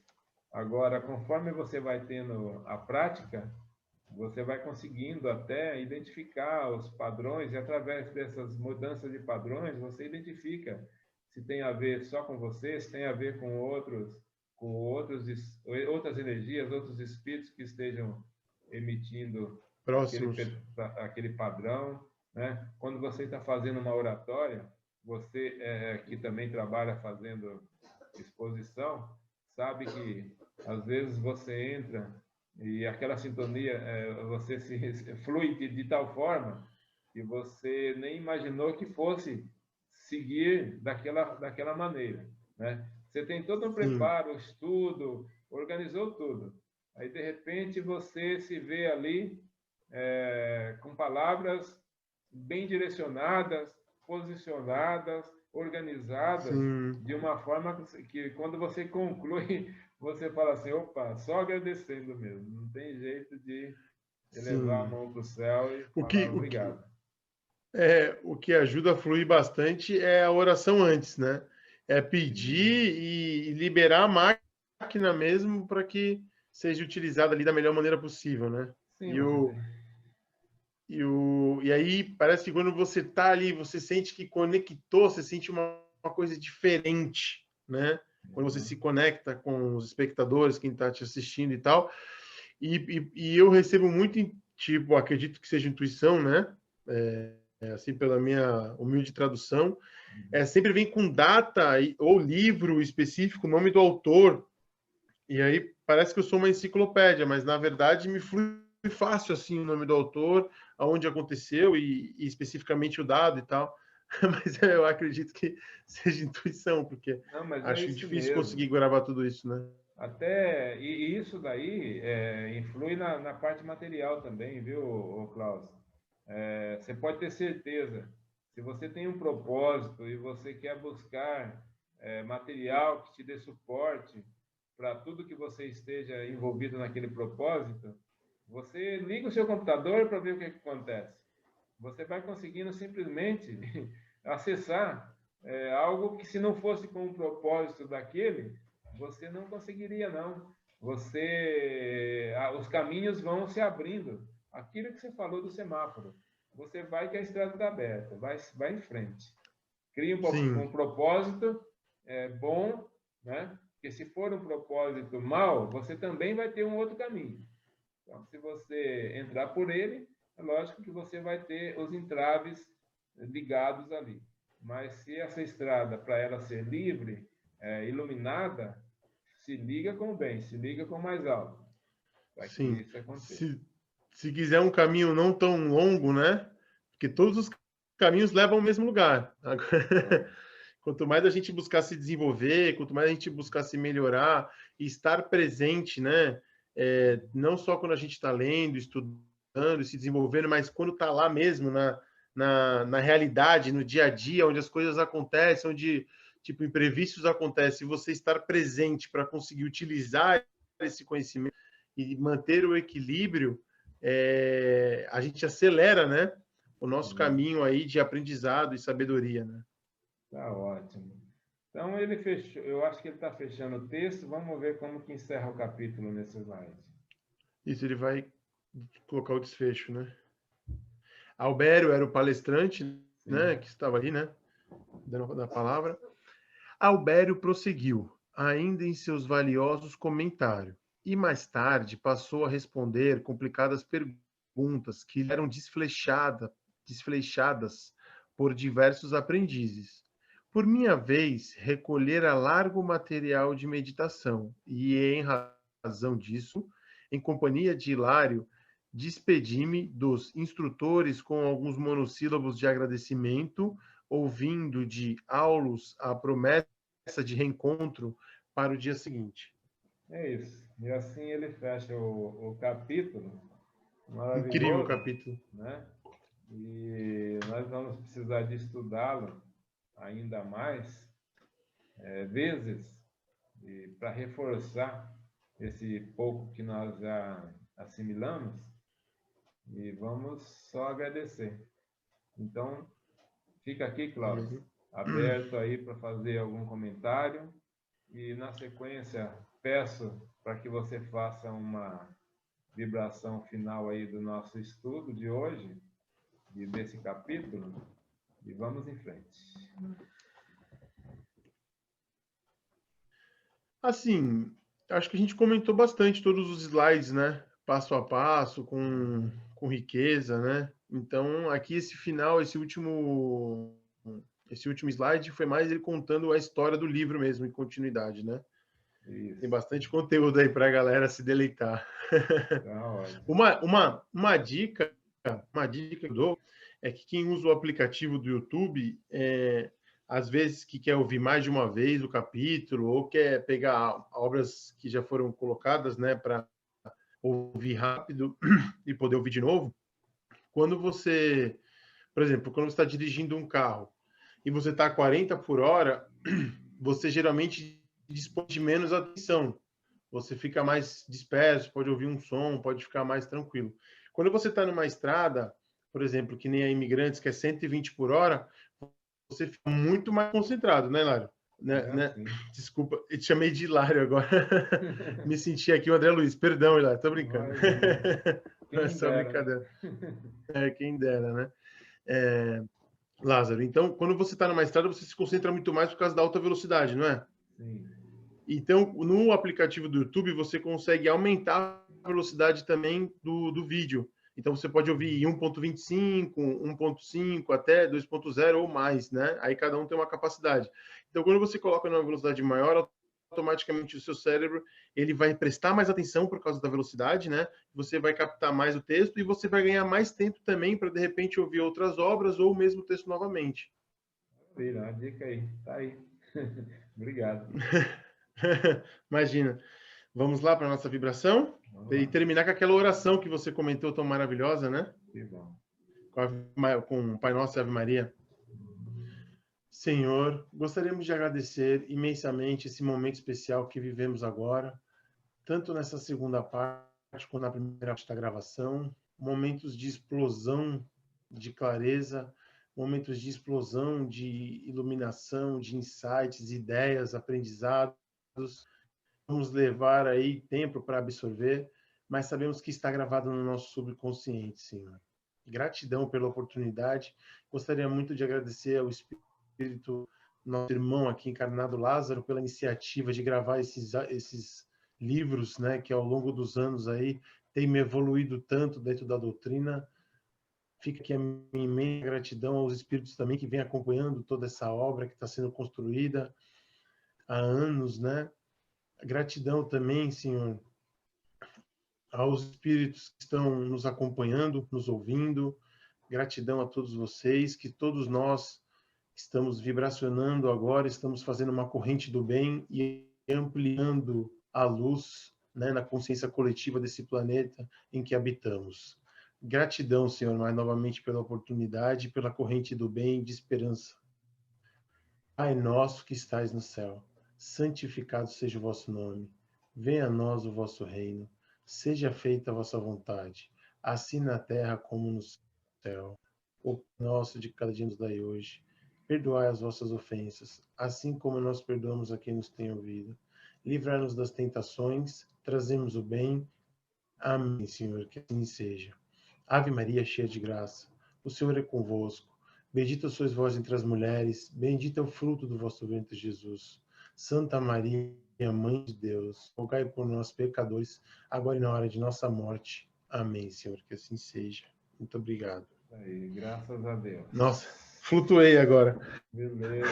Agora, conforme você vai tendo a prática, você vai conseguindo até identificar os padrões, e através dessas mudanças de padrões, você identifica se tem a ver só com você, se tem a ver com outras energias, outros espíritos que estejam emitindo aquele padrão, né? Quando você está fazendo uma oratória, você que também trabalha fazendo exposição, sabe que às vezes você entra e aquela sintonia, você se flui de tal forma que você nem imaginou que fosse seguir daquela maneira, né? Você tem todo um preparo, estudo, organizou tudo. Aí, de repente, você se vê ali com palavras bem direcionadas, posicionadas, organizadas, de uma forma que quando você conclui, você fala assim, opa, só agradecendo mesmo. Não tem jeito de elevar a mão para o céu e falar obrigado. O que ajuda a fluir bastante é a oração antes, né? É pedir e liberar a máquina mesmo para que seja utilizada ali da melhor maneira possível, né? Sim, E, você o, tem. e aí parece que quando você está ali, você sente que conectou, você sente uma coisa diferente, né? Quando você se conecta com os espectadores, quem está te assistindo e tal. E eu recebo muito, tipo, acredito que seja intuição, né? Assim, pela minha humilde tradução, sempre vem com data ou livro específico, nome do autor, e aí parece que eu sou uma enciclopédia, mas na verdade me flui fácil assim o nome do autor, aonde aconteceu e especificamente o dado e tal. Mas eu acredito que seja intuição, porque Não, mas é acho isso difícil mesmo. conseguir gravar tudo isso, né? Até, e isso daí influi na parte material também, viu, Klaus? Você pode ter certeza, se você tem um propósito e você quer buscar material que te dê suporte para tudo que você esteja envolvido naquele propósito, você liga o seu computador para ver o que acontece. Você vai conseguindo simplesmente acessar algo que, se não fosse com o propósito daquele, você não conseguiria, não. Os caminhos vão se abrindo. Aquilo que você falou do semáforo. Você vai que a estrada está aberta, vai em frente. Cria um Sim, propósito bom, né? Porque se for um propósito mau, você também vai ter um outro caminho. Então, se você entrar por ele, é lógico que você vai ter os entraves ligados ali. Mas se essa estrada, para ela ser livre, iluminada, se liga com o bem, se liga com o mais alto, para que sim. isso aconteça. Se quiser um caminho não tão longo, né? Porque todos os caminhos levam ao mesmo lugar. Então, Quanto mais a gente buscar se desenvolver, quanto mais a gente buscar se melhorar e estar presente, né? Não só quando a gente está lendo, estudando, se desenvolvendo, mas quando está lá mesmo, na realidade, no dia a dia, onde as coisas acontecem, onde, tipo, imprevistos acontecem, você estar presente para conseguir utilizar esse conhecimento e manter o equilíbrio, a gente acelera, né? O nosso caminho aí de aprendizado e sabedoria, né? tá ótimo. Então ele fechou, eu acho que ele está fechando o texto. Vamos ver como que encerra o capítulo nesse slide. Isso, ele vai colocar o desfecho, né? Albério era o palestrante, Sim. né, que estava ali, né, dando a palavra. Albério prosseguiu, ainda em seus valiosos comentários, e mais tarde passou a responder complicadas perguntas que lhe eram desflechadas por diversos aprendizes. Por minha vez, recolhera largo material de meditação, e em razão disso, em companhia de Hilário, despedi-me dos instrutores com alguns monossílabos de agradecimento, ouvindo de Aulus a promessa de reencontro para o dia seguinte. É isso. E assim ele fecha o capítulo, Incrível maravilhoso, capítulo. né? E nós vamos precisar de estudá-lo ainda mais vezes para reforçar esse pouco que nós já assimilamos, e vamos só agradecer. Então, fica aqui, Klaus, Uhum. aberto aí para fazer algum comentário, e na sequência peço para que você faça uma vibração final aí do nosso estudo de hoje e desse capítulo, e vamos em frente. Assim, acho que a gente comentou bastante todos os slides, né? Passo a passo, com riqueza, né? Então, aqui esse final, esse último slide foi mais ele contando a história do livro mesmo, em continuidade, né? Tem Isso, bastante conteúdo aí para a galera se deleitar. tá ótimo. Uma dica que eu dou é que quem usa o aplicativo do YouTube, às vezes que quer ouvir mais de uma vez o capítulo, ou quer pegar obras que já foram colocadas, né, para ouvir rápido e poder ouvir de novo, quando você, por exemplo, quando você está dirigindo um carro e você está a 40 por hora, você geralmente dispõe de menos atenção. Você fica mais disperso, pode ouvir um som, pode ficar mais tranquilo. Quando você está numa estrada, por exemplo, que nem a Imigrantes, que é 120 por hora, você fica muito mais concentrado, né, Lário? É Né? assim. Desculpa, eu te chamei de Hilário agora. Me senti aqui o André Luiz. Perdão, Hilário, tô brincando. Imagina. É só brincadeira. Quem dera, né? Lázaro, então, quando você está numa estrada, você se concentra muito mais por causa da alta velocidade, não é? Sim. Então, no aplicativo do YouTube, você consegue aumentar a velocidade também do vídeo. Então, você pode ouvir 1.25, 1.5, até 2.0 ou mais, né? Aí cada um tem uma capacidade. Então, quando você coloca numa velocidade maior, automaticamente o seu cérebro ele vai prestar mais atenção por causa da velocidade, né? Você vai captar mais o texto e você vai ganhar mais tempo também para, de repente, ouvir outras obras ou o mesmo texto novamente. Maravilha, a dica aí, tá aí. Obrigado. Imagina. Vamos lá para a nossa vibração? Vamos E lá. terminar com aquela oração que você comentou tão maravilhosa, né? Que bom. Com o Pai Nosso e Ave Maria. Senhor, gostaríamos de agradecer imensamente esse momento especial que vivemos agora, tanto nessa segunda parte quanto na primeira parte da gravação, momentos de explosão de clareza, momentos de explosão de iluminação, de insights, ideias, aprendizados. Vamos levar aí tempo para absorver, mas sabemos que está gravado no nosso subconsciente, Senhor. Gratidão pela oportunidade. Gostaria muito de agradecer ao Espírito, nosso irmão aqui encarnado, Lázaro, pela iniciativa de gravar esses livros, né, que ao longo dos anos aí tem me evoluído tanto dentro da doutrina. Fica aqui a minha imensa gratidão aos espíritos também que vêm acompanhando toda essa obra que está sendo construída há anos, né? Gratidão também, Senhor, aos espíritos que estão nos acompanhando, nos ouvindo. Gratidão a todos vocês, que todos nós estamos vibracionando agora, estamos fazendo uma corrente do bem e ampliando a luz, né, na consciência coletiva desse planeta em que habitamos. Gratidão, Senhor, mais novamente pela oportunidade, pela corrente do bem e de esperança. Pai nosso que estais no céu, santificado seja o vosso nome. Venha a nós o vosso reino. Seja feita a vossa vontade, assim na terra como no céu. O pão nosso de cada dia nos dai hoje. Perdoai as vossas ofensas, assim como nós perdoamos a quem nos tem ouvido. Livrai-nos das tentações, trazemos o bem. Amém, Senhor, que assim seja. Ave Maria, cheia de graça, o Senhor é convosco. Bendita sois vós entre as mulheres, bendito é o fruto do vosso ventre, Jesus. Santa Maria, Mãe de Deus, rogai por nós, pecadores, agora e na hora de nossa morte. Amém, Senhor, que assim seja. Muito obrigado. Aí, graças a Deus. Nossa, flutuei agora. Beleza.